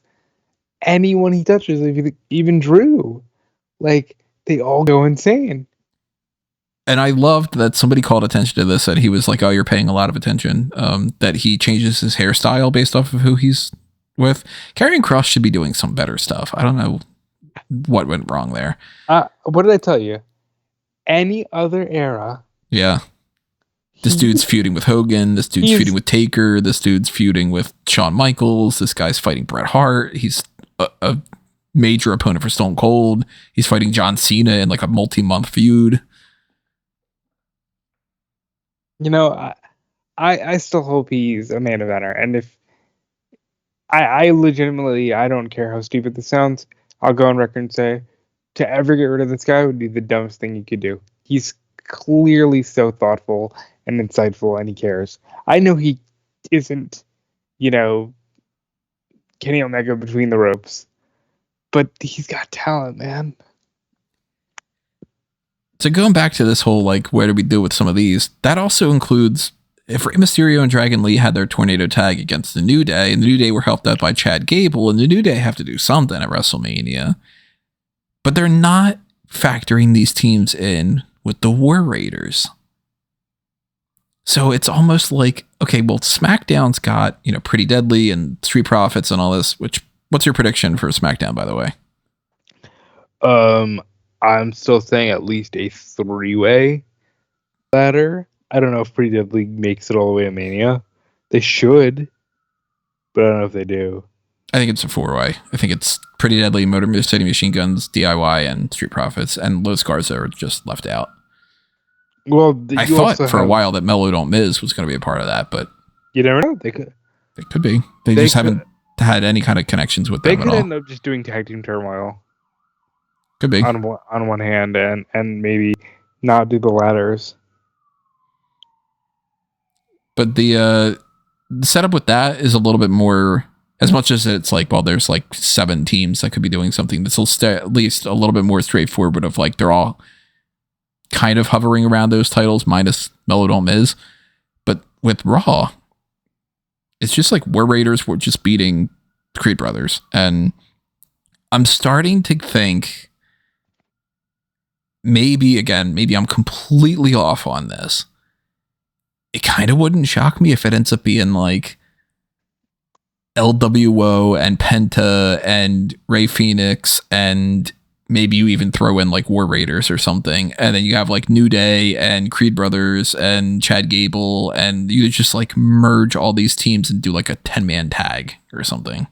anyone he touches, even Drew, like, they all go insane. And I loved that somebody called attention to this, that he was like, oh, you're paying a lot of attention, that he changes his hairstyle based off of who he's with. Karrion Kross should be doing some better stuff. I don't know what went wrong there. What did I tell you? Any other era. Yeah. This dude's feuding with Hogan. This dude's feuding with Taker. This dude's feuding with Shawn Michaels. This guy's fighting Bret Hart. He's a major opponent for Stone Cold. He's fighting John Cena in like a multi-month feud. You know, I still hope he's a main eventer. And if I legitimately, I don't care how stupid this sounds, I'll go on record and say, to ever get rid of this guy would be the dumbest thing you could do. He's clearly so thoughtful and insightful, and he cares. I know he isn't, Kenny Omega between the ropes, but he's got talent, man. So going back to this whole, like, where do we do with some of these? That also includes if Rey Mysterio and Dragon Lee had their tornado tag against the New Day, and the New Day were helped out by Chad Gable, and the New Day have to do something at WrestleMania, but they're not factoring these teams in with the War Raiders. So it's almost like, okay, well, SmackDown's got, Pretty Deadly and Street Profits and all this, what's your prediction for SmackDown, by the way? I'm still saying at least a 3-way ladder. I don't know if Pretty Deadly makes it all the way to Mania. They should, but I don't know if they do. I think it's a 4-way. I think it's Pretty Deadly, Motor City Machine Guns, DIY, and Street Profits, and Los Garza are just left out. Well, I thought for a while that Mello Don't Miz was going to be a part of that, but you never know. They could. They could be. They just haven't had any kind of connections with them at all. They could end up just doing Tag Team Turmoil. Could be. On one hand, and maybe not do the ladders. But the setup with that is a little bit more, as much as it's like, well, there's like 7 teams that could be doing something. This will stay at least a little bit more straightforward of like, they're all kind of hovering around those titles minus Mello Don't Miz. But with Raw, it's just like War Raiders were just beating Creed Brothers. And I'm starting to think maybe I'm completely off on this. It kind of wouldn't shock me if it ends up being like LWO and Penta and Rey Fenix, and maybe you even throw in like War Raiders or something, and then you have like New Day and Creed Brothers and Chad Gable, and you just like merge all these teams and do like a 10-man tag or something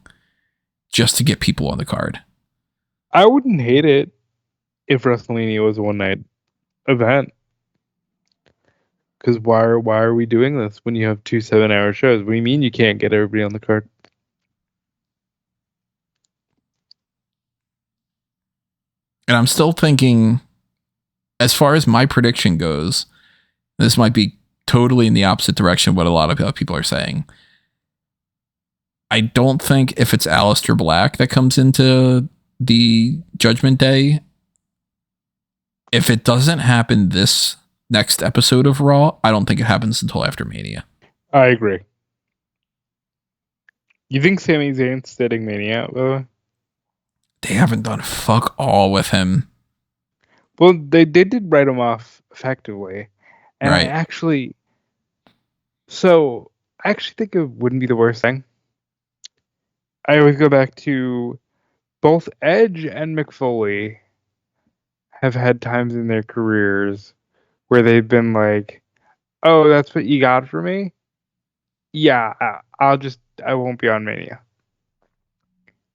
just to get people on the card. I wouldn't hate it if WrestleMania was a one-night event. Because why are we doing this when you have 2 7-hour shows? What do you mean you can't get everybody on the card? And I'm still thinking, as far as my prediction goes, this might be totally in the opposite direction of what a lot of people are saying. I don't think if it's Aleister Black that comes into the Judgment Day, if it doesn't happen this next episode of Raw, I don't think it happens until after Mania. I agree. You think Sami Zayn's sitting Mania out, by the way? They haven't done fuck all with him. Well, they did write him off effectively. And right. I actually think it wouldn't be the worst thing. I always go back to both Edge and McFoley have had times in their careers where they've been like, oh, that's what you got for me? Yeah, I won't be on Mania.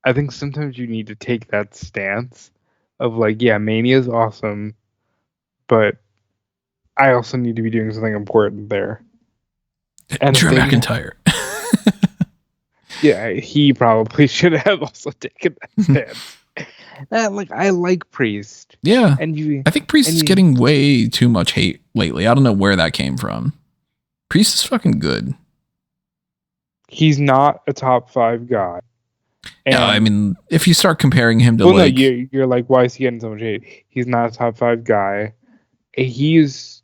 I think sometimes you need to take that stance of like, yeah, Mania is awesome, but I also need to be doing something important there. And Drew McIntyre. Yeah, he probably should have also taken that stance. I like Priest. Yeah. And I think Priest is getting way too much hate lately. I don't know where that came from. Priest is fucking good. He's not a top 5 guy. And, yeah, I mean, if you start comparing him to no, you're like, why is he getting so much hate? He's not a top 5 guy. He's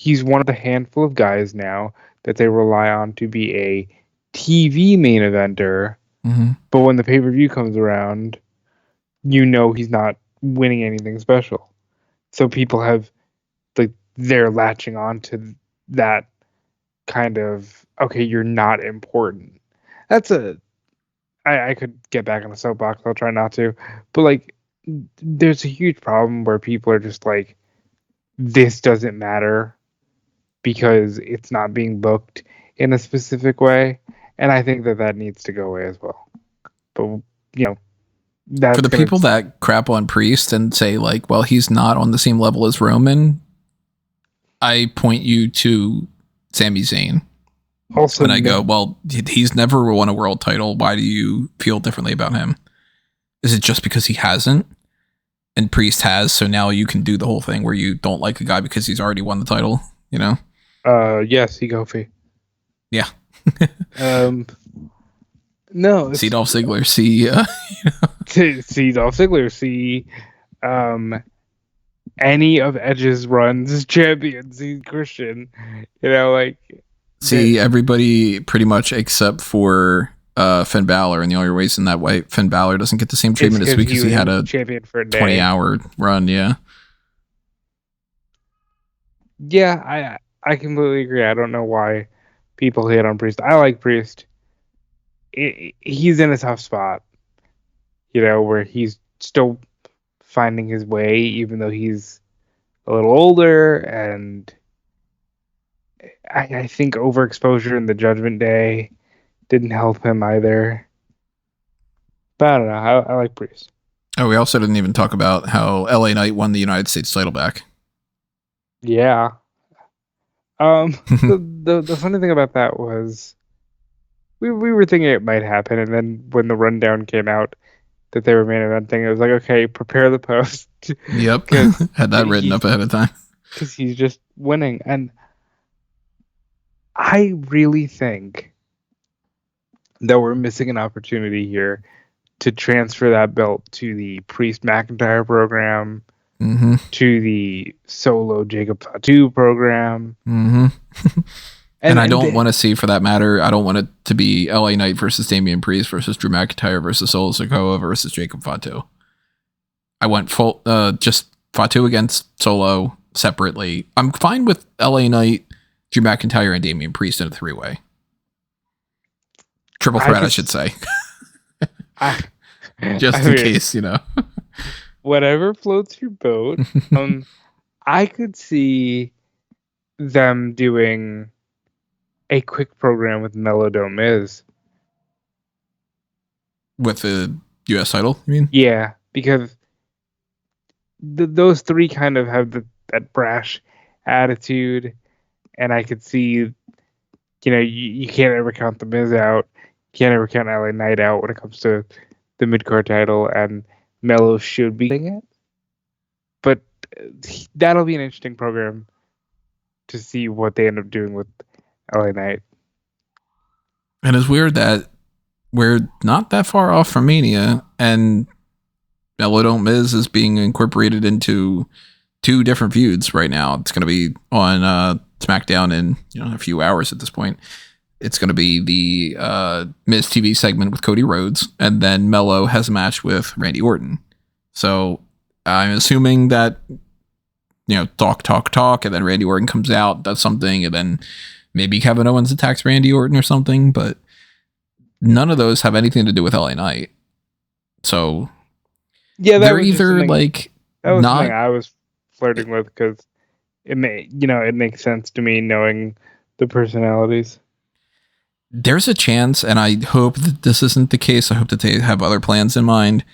one of the handful of guys now that they rely on to be a TV main eventer, but when the pay-per-view comes around, he's not winning anything special. So people have, like, they're latching on to that kind of, okay, you're not important. I could get back on the soapbox, I'll try not to, but like, there's a huge problem where people are just like, this doesn't matter because it's not being booked in a specific way. And I think that needs to go away as well. But, that's for the people that crap on Priest and say, like, well, he's not on the same level as Roman, I point you to Sami Zayn. Also, and I go, well, he's never won a world title. Why do you feel differently about him? Is it just because he hasn't? And Priest has, so now you can do the whole thing where you don't like a guy because he's already won the title, Yes, he Kofi. Yeah. No. See Dolph Ziggler, see Dolph Ziggler, see any of Edge's runs as champion, see Christian, see everybody pretty much except for Finn Balor, and the only reason that way Finn Balor doesn't get the same treatment is because he had a champion for a 20-hour run. Yeah. Yeah, I completely agree. I don't know why people hate on Priest. I like Priest. He's in a tough spot, where he's still finding his way, even though he's a little older, and I think overexposure in the Judgment Day didn't help him either. But I don't know. I like Priest. Oh, we also didn't even talk about how LA Knight won the United States title back. Yeah. The funny thing about that was we were thinking it might happen, and then when the rundown came out that they were main eventing, it was like, okay, prepare the post. Yep. Had that written up ahead of time. Because he's just winning. And I really think that we're missing an opportunity here to transfer that belt to the Priest McIntyre program, to the solo Jacob Fatu program. And I don't want to see, for that matter, I don't want it to be LA Knight versus Damian Priest versus Drew McIntyre versus Solo Sikoa versus Jacob Fatu. I want full, just Fatu against Solo separately. I'm fine with LA Knight, Drew McIntyre, and Damian Priest in a 3-way. Triple threat, I should say. Just in case, Whatever floats your boat. I could see them doing a quick program with Melo Miz. With the US title, you mean? Yeah, because those three kind of have that brash attitude, and I could see, you can't ever count the Miz out. You can't ever count LA Knight out when it comes to the mid-card title, and Melo should be doing it. But that'll be an interesting program to see what they end up doing with LA Knight. And it's weird that we're not that far off from Mania, and Melo Miz is being incorporated into 2 different feuds right now. It's going to be on SmackDown in a few hours at this point. It's going to be the Miz TV segment with Cody Rhodes, and then Melo has a match with Randy Orton. So I'm assuming that talk, and then Randy Orton comes out, does something, and then Maybe Kevin Owens attacks Randy Orton or something, but none of those have anything to do with LA Knight. So yeah, they're either like that was not. something I was flirting with because it makes sense to me knowing the personalities. There's a chance, and I hope that this isn't the case. I hope that they have other plans in mind.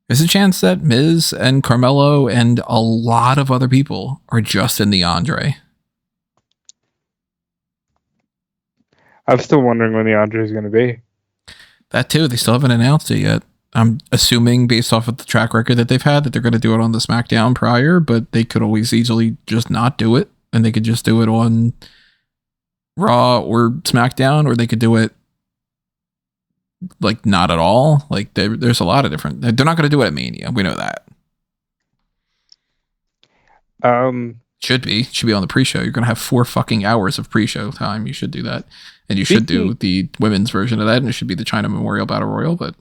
There's a chance that Miz and Carmelo and a lot of other people are just in the Andre. I'm still wondering when the Andre is going to be. That too. They still haven't announced it yet. I'm assuming based off of the track record that they've had that they're going to do it on the SmackDown prior, but they could always easily just not do it, and they could just do it on Raw or SmackDown, or they could do it like not at all. Like there's a lot of different. They're not going to do it at Mania. We know that. Should be on the pre-show. You're going to have 4 fucking hours of pre-show time. You should do that. And you should do the women's version of that, and it should be the China Memorial Battle Royal, but,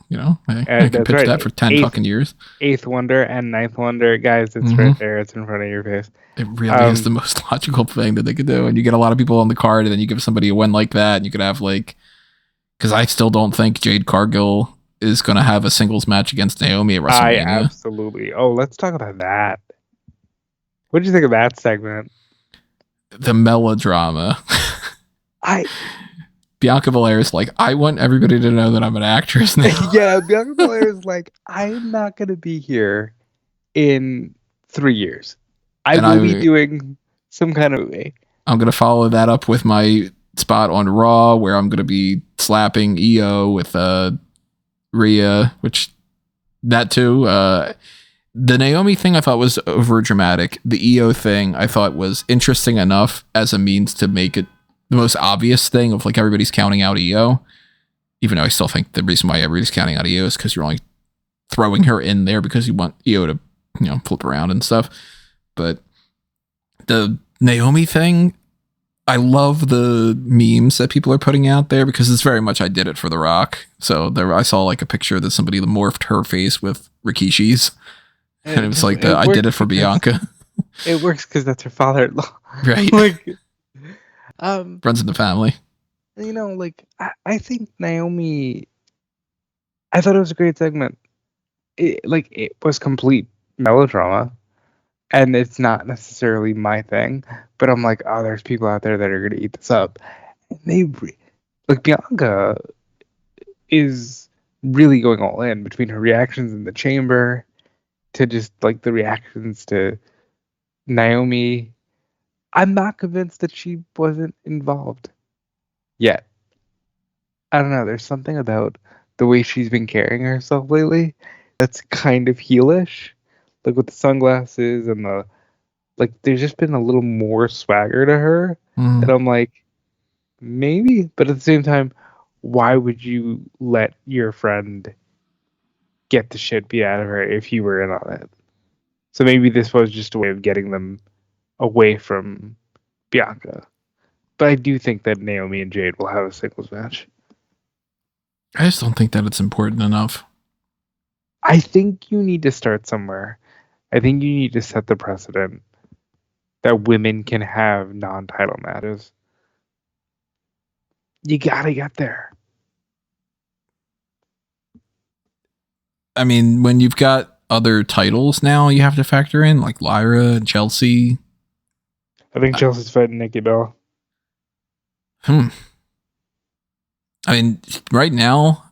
I could pitch that for 10 fucking years. 8th Wonder and 9th Wonder, guys, it's right there. It's in front of your face. It really is the most logical thing that they could do, and you get a lot of people on the card, and then you give somebody a win like that, and you could have, because I still don't think Jade Cargill is going to have a singles match against Naomi at WrestleMania. Absolutely. Oh, let's talk about that. What did you think of that segment? The melodrama. Bianca Belair's like, I want everybody to know that I'm an actress now. Yeah, Bianca Belair's like, I'm not going to be here in 3 years. I will be doing some kind of movie. I'm going to follow that up with my spot on Raw where I'm going to be slapping EO with Rhea, which that too. The Naomi thing I thought was over dramatic. The EO thing I thought was interesting enough as a means to make it the most obvious thing of everybody's counting out EO, even though I still think the reason why everybody's counting out EO is because you're only throwing her in there because you want EO to, flip around and stuff. But the Naomi thing, I love the memes that people are putting out there because it's very much I did it for The Rock. So I saw a picture that somebody morphed her face with Rikishi's, and it was I did it for Bianca. It works because that's her father-in-law, right? Runs in the family. I think Naomi, I thought it was a great segment. It was complete melodrama, and it's not necessarily my thing, but I'm like, oh, there's people out there that are going to eat this up. And Bianca is really going all in between her reactions in the chamber to just the reactions to Naomi. I'm not convinced that she wasn't involved yet. I don't know. There's something about the way she's been carrying herself lately that's kind of heelish. With the sunglasses and there's just been a little more swagger to her. And I'm like, maybe. But at the same time, why would you let your friend get the shit beat out of her if you were in on it? So maybe this was just a way of getting them away from Bianca. But I do think that Naomi and Jade will have a singles match. I just don't think that it's important enough. I think you need to start somewhere. I think you need to set the precedent that women can have non-title matches. You gotta get there. I mean, when you've got other titles now you have to factor in, like Lyra and Chelsea. I think Chelsea's fighting Nikki Bella. I mean, right now,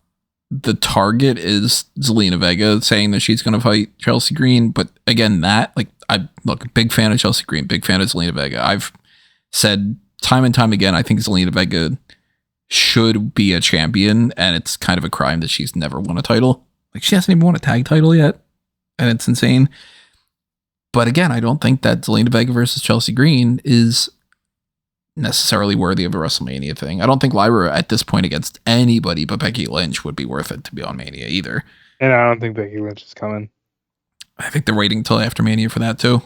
the target is Zelina Vega saying that she's going to fight Chelsea Green. But again, big fan of Chelsea Green, big fan of Zelina Vega. I've said time and time again, I think Zelina Vega should be a champion, and it's kind of a crime that she's never won a title. She hasn't even won a tag title yet, and it's insane. But again, I don't think that Zelina Vega versus Chelsea Green is necessarily worthy of a WrestleMania thing. I don't think Lyra at this point against anybody but Becky Lynch would be worth it to be on Mania either. And I don't think Becky Lynch is coming. I think they're waiting until after Mania for that too.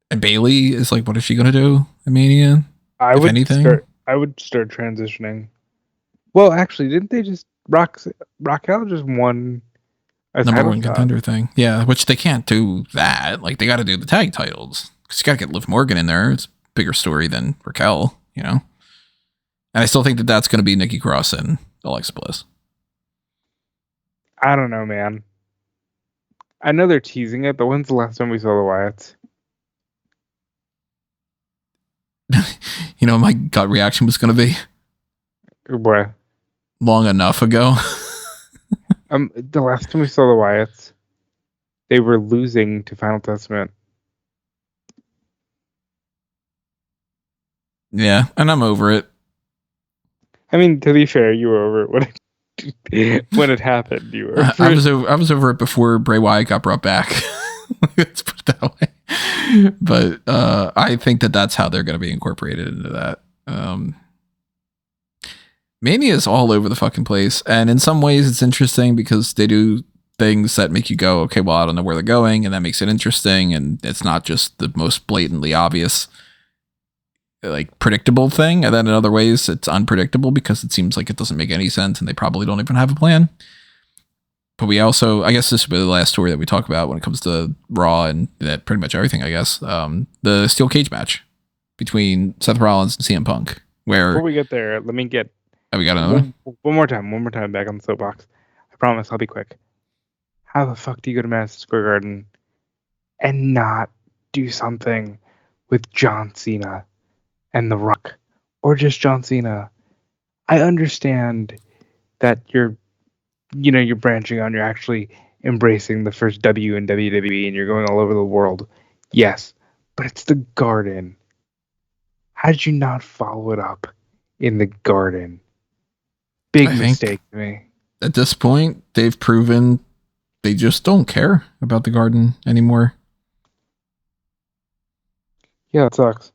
And Bayley is what is she going to do at Mania? I would start transitioning. Well, actually, didn't they just Raquel just won a number one contender thing? Yeah, which they can't do that. They got to do the tag titles because you got to get Liv Morgan in there. It's bigger story than Raquel, you know? And I still think that that's going to be Nikki Cross and Alexa Bliss. I don't know, man. I know they're teasing it, but when's the last time we saw the Wyatts? You know, my gut reaction was going to be Boy. long enough ago. The last time we saw the Wyatts, they were losing to Final Testament. Yeah, and I'm over it. I mean, to be fair, you were over it when it happened. You were. I was over it before Bray Wyatt got brought back. Let's put it that way. But I think that that's how they're going to be incorporated into that. Mania is all over the fucking place, and in some ways it's interesting because they do things that make you go, okay, well, I don't know where they're going, and that makes it interesting, and it's not just the most blatantly obvious, like, predictable thing. And then in other ways it's unpredictable because it seems like it doesn't make any sense, and they probably don't even have a plan. But we also, I guess this will be the last story that we talk about when it comes to Raw and that pretty much everything, I guess. The steel cage match between Seth Rollins and CM Punk. Where before we get there, let me get. Oh, we got another one more time back on the soapbox. I promise I'll be quick. How the fuck do you go to Madison Square Garden and not do something with John Cena and The Rock, or just John Cena? I understand that you're branching on, you're actually embracing the first W in WWE, and you're going all over the world. Yes, but it's the Garden. How did you not follow it up in the Garden? Big mistake to me. At this point, they've proven they just don't care about the Garden anymore. Yeah, it sucks.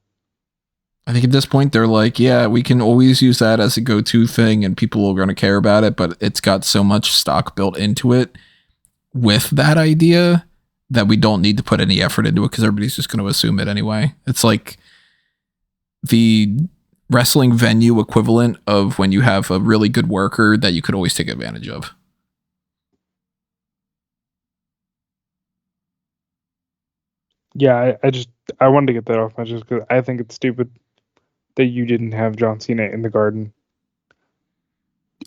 I think at this point, they're like, yeah, we can always use that as a go-to thing and people are going to care about it, but it's got so much stock built into it with that idea that we don't need to put any effort into it because everybody's just going to assume it anyway. It's like the wrestling venue equivalent of when you have a really good worker that you could always take advantage of. Yeah, I wanted to get that off my chest because I think it's stupid that you didn't have John Cena in the Garden.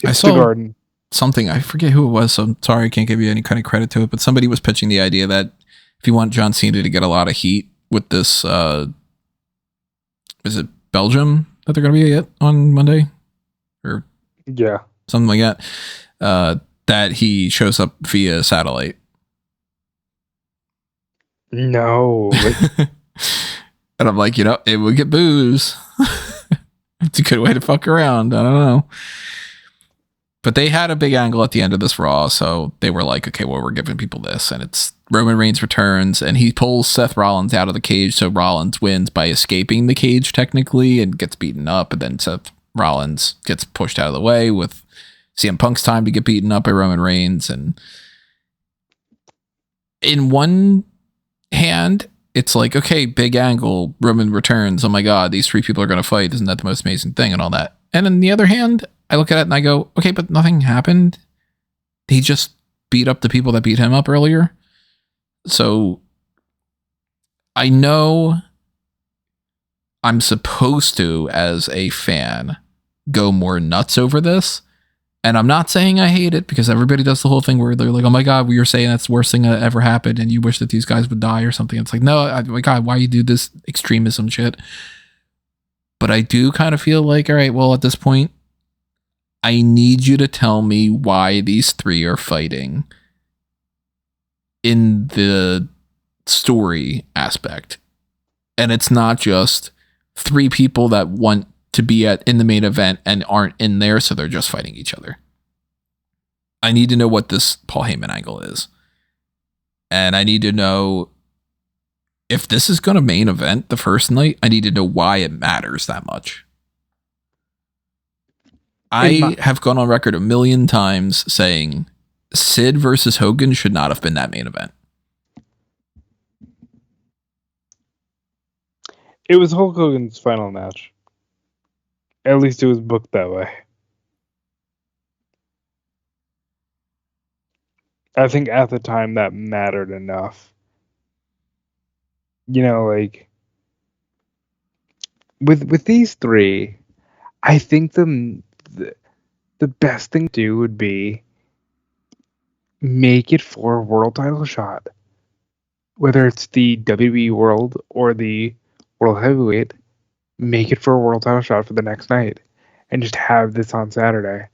I saw the Garden. Something, I forget who it was, so I'm sorry I can't give you any kind of credit to it, but somebody was pitching the idea that if you want John Cena to get a lot of heat with this, is it Belgium that they're going to be at on Monday? Or yeah, something like that, that he shows up via satellite. No. And I'm like, it would get booze. It's a good way to fuck around. I don't know. But they had a big angle at the end of this Raw, so they were like, okay, well, we're giving people this. And it's Roman Reigns returns, and he pulls Seth Rollins out of the cage, so Rollins wins by escaping the cage, technically, and gets beaten up. And then Seth Rollins gets pushed out of the way with CM Punk's time to get beaten up by Roman Reigns. And in one hand, it's like, okay, big angle, Roman returns. Oh my God, these three people are going to fight. Isn't that the most amazing thing and all that? And on the other hand, I look at it and I go, okay, but nothing happened. He just beat up the people that beat him up earlier. So I know I'm supposed to, as a fan, go more nuts over this. And I'm not saying I hate it because everybody does the whole thing where they're like, oh my God, we were saying that's the worst thing that ever happened and you wish that these guys would die or something. It's like, no, my God, why you do this extremism shit? But I do kind of feel like, all right, well, at this point, I need you to tell me why these three are fighting in the story aspect. And it's not just three people that want to be in the main event and aren't in there, so they're just fighting each other. I need to know what this Paul Heyman angle is. And I need to know if this is going to main event the first night, I need to know why it matters that much. I have gone on record 1,000,000 times saying Sid versus Hogan should not have been that main event. It was Hulk Hogan's final match. At least it was booked that way. I think at the time that mattered enough. Like, with these three, I think the best thing to do would be make it for a world title shot. Whether it's the WWE World or the World Heavyweight, make it for a world title shot for the next night. And just have this on Saturday.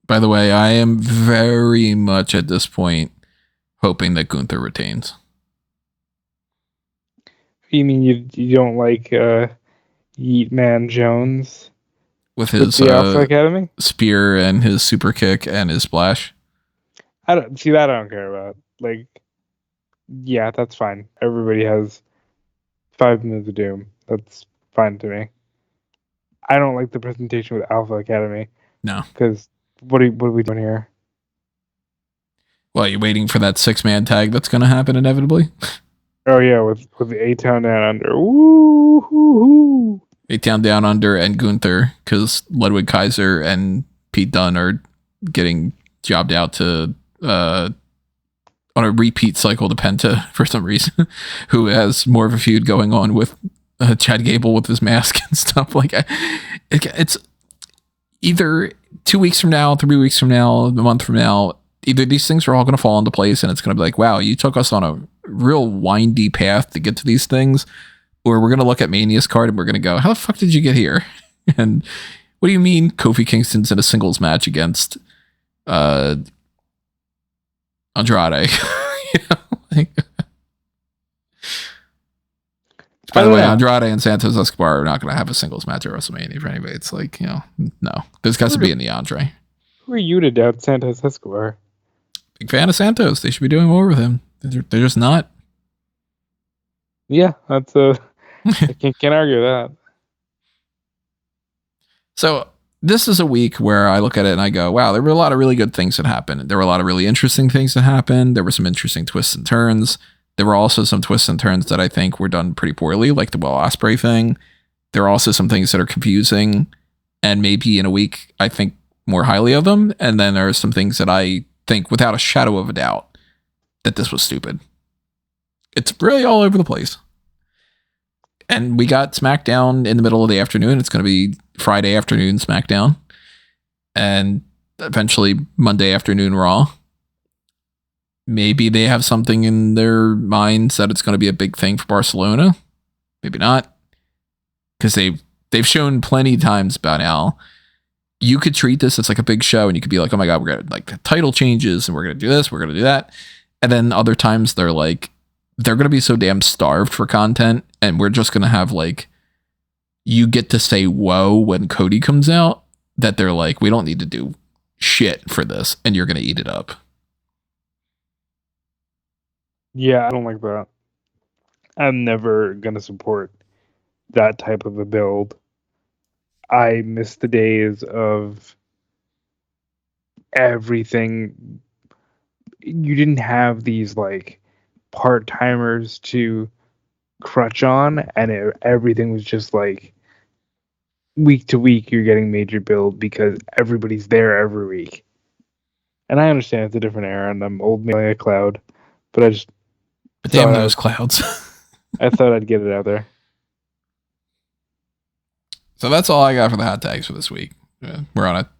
By the way, I am very much at this point hoping that Gunther retains. You mean you don't like Yeet Man Jones with his the Alpha Academy spear and his super kick and his splash? I don't care about. Like, yeah, that's fine. Everybody has 5 minutes of doom. That's fine to me. I don't like the presentation with Alpha Academy. No, because what are we doing here? Well, you waiting for that 6-man tag that's going to happen inevitably? Oh yeah, with the A-Town Down Under. Woo! A-Town Down Under and Gunther, because Ludwig Kaiser and Pete Dunne are getting jobbed out to on a repeat cycle to Penta for some reason, who has more of a feud going on with Chad Gable with his mask and stuff. Like, it's either 2 weeks from now, 3 weeks from now, a month from now, either these things are all going to fall into place and it's going to be like, wow, you took us on a real windy path to get to these things, or we're going to look at Mania's card and we're going to go, how the fuck did you get here? And what do you mean Kofi Kingston's in a singles match against Andrade? By the way, Andrade and Santos Escobar are not going to have a singles match at WrestleMania for anybody. It's like, no. This has to be in the Andre. Who are you to doubt Santos Escobar? Big fan of Santos. They should be doing more with him. They're just not. Yeah, that's I can't argue that. So this is a week where I look at it and I go, wow, there were a lot of really good things that happened. There were a lot of really interesting things that happened. There were some interesting twists and turns. There were also some twists and turns that I think were done pretty poorly, like the Will Ospreay thing. There are also some things that are confusing, and maybe in a week I think more highly of them. And then there are some things that I think without a shadow of a doubt that this was stupid. It's really all over the place. And we got SmackDown in the middle of the afternoon. It's going to be Friday afternoon SmackDown. And eventually Monday afternoon Raw. Maybe they have something in their minds that it's going to be a big thing for Barcelona. Maybe not. Because they've shown plenty of times about now. You could treat this as like a big show and you could be like, oh my God, we're going to like the title changes and we're going to do this, we're going to do that. And then other times they're like, they're going to be so damn starved for content and we're just going to have like, you get to say whoa when Cody comes out, that they're like, we don't need to do shit for this and you're going to eat it up. Yeah, I don't like that. I'm never going to support that type of a build. I miss the days of everything. You didn't have these like part-timers to crutch on, and everything was just like week to week you're getting major build because everybody's there every week. And I understand it's a different era and I'm old like a cloud, but damn those clouds. I thought I'd get it out there. So that's all I got for the hot tags for this week. We're on a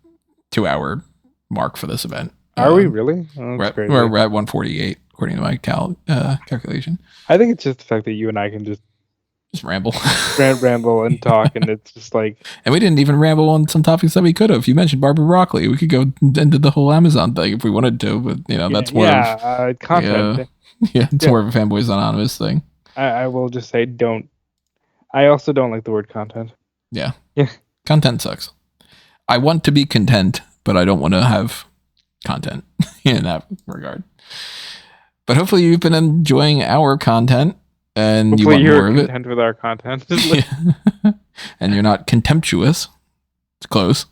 2-hour mark for this event. Are we really? Oh, we're at 148 according to my calculation. I think it's just the fact that you and I can just ramble, ramble and talk, and it's just like. And we didn't even ramble on some topics that we could have. You mentioned Barbara Broccoli. We could go into the whole Amazon thing if we wanted to, but that's more of content. It's more of a Fanboys Anonymous thing. I will just say don't. I also don't like the word content. Yeah. Content sucks. I want to be content, but I don't want to have content in that regard. But hopefully you've been enjoying our content and hopefully you want more of it. Content with our content. And you're not contemptuous. It's close.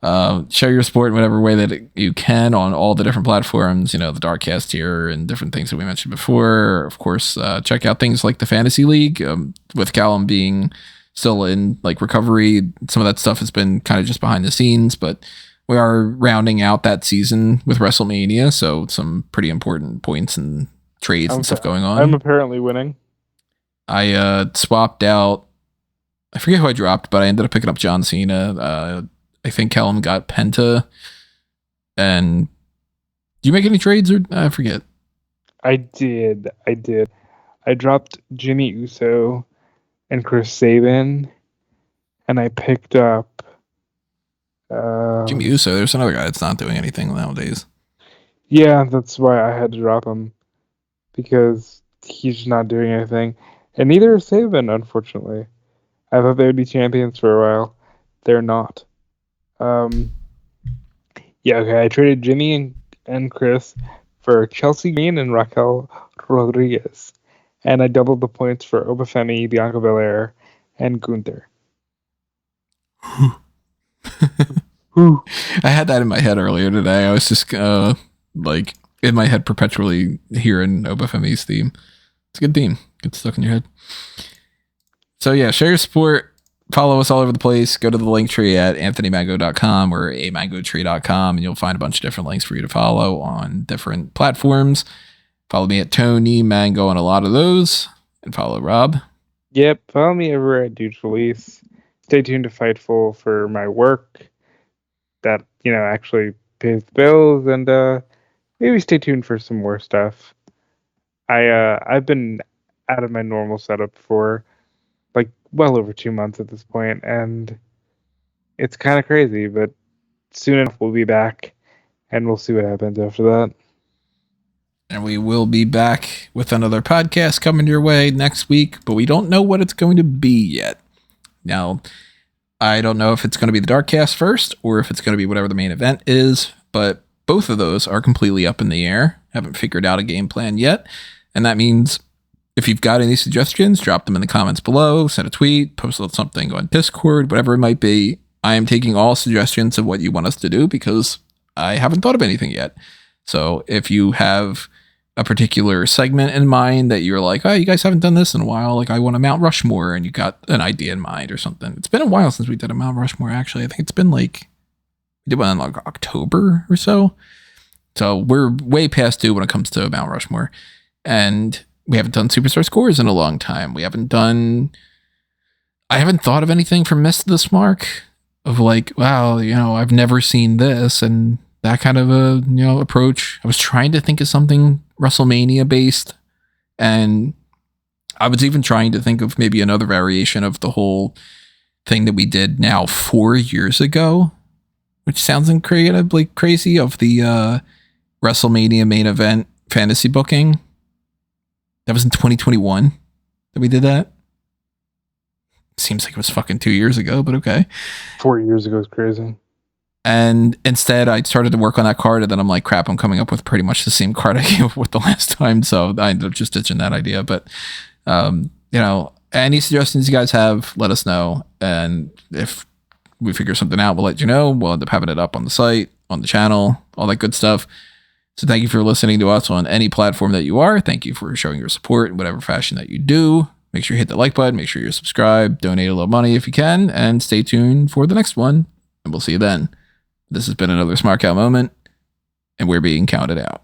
Share your support in whatever way that you can on all the different platforms, the Darkcast here and different things that we mentioned before. Of course, check out things like the Fantasy League, with Callum being still in like recovery. Some of that stuff has been kind of just behind the scenes, but we are rounding out that season with WrestleMania. So some pretty important points and trades and stuff going on. I'm apparently winning. I swapped out. I forget who I dropped, but I ended up picking up John Cena. I think Callum got Penta. And do you make any trades or I forget? I did. I dropped Jimmy Uso and Chris Sabin, and I picked up Jimmy Uso. There's another guy that's not doing anything nowadays. Yeah, that's why I had to drop him, because he's not doing anything, and neither is Sabin, unfortunately. I thought they would be champions for a while. They're not. Yeah, okay. I traded Jimmy and Chris for Chelsea Green and Raquel Rodriguez, and I doubled the points for Obafemi, Bianca Belair, and Gunther. I had that in my head earlier today. I was just like in my head perpetually hearing Obafemi's theme. It's a good theme. Gets stuck in your head. So yeah, share your support. Follow us all over the place. Go to the link tree at anthonymango.com or amangotree.com, and you'll find a bunch of different links for you to follow on different platforms. Follow me at Tony Mango on a lot of those, and follow Rob. Yep, follow me over at Dude's Release. Stay tuned to Fightful for my work that, actually pays the bills, and maybe stay tuned for some more stuff. I've been out of my normal setup for well over 2 months at this point, and it's kind of crazy, but soon enough we'll be back, and we'll see what happens after that. And we will be back with another podcast coming your way next week, but we don't know what it's going to be yet. Now, I don't know if it's going to be the Darkcast first or if it's going to be whatever the main event is, but both of those are completely up in the air. Haven't figured out a game plan yet, and that means if you've got any suggestions, drop them in the comments below, send a tweet, post something on Discord, whatever it might be. I am taking all suggestions of what you want us to do because I haven't thought of anything yet. So if you have a particular segment in mind that you're like, oh, you guys haven't done this in a while, like I want a Mount Rushmore, and you got an idea in mind or something. It's been a while since we did a Mount Rushmore, actually. I think it's been we did one in October or so. So we're way past due when it comes to Mount Rushmore. And we haven't done Superstar Scores in a long time. I haven't thought of anything from Miss this Mark of wow, I've never seen this and that kind of a, approach. I was trying to think of something WrestleMania based, and I was even trying to think of maybe another variation of the whole thing that we did now 4 years ago, which sounds incredibly crazy, of the WrestleMania main event fantasy booking. That was in 2021 that we did that. Seems like it was fucking 2 years ago, but okay. 4 years ago is crazy. And instead, I started to work on that card, and then I'm like, crap, I'm coming up with pretty much the same card I came up with the last time. So I ended up just ditching that idea. But, any suggestions you guys have, let us know. And if we figure something out, we'll let you know. We'll end up having it up on the site, on the channel, all that good stuff. So thank you for listening to us on any platform that you are. Thank you for showing your support in whatever fashion that you do. Make sure you hit the like button. Make sure you're subscribed. Donate a little money if you can. And stay tuned for the next one. And we'll see you then. This has been another Smark Out moment. And we're being counted out.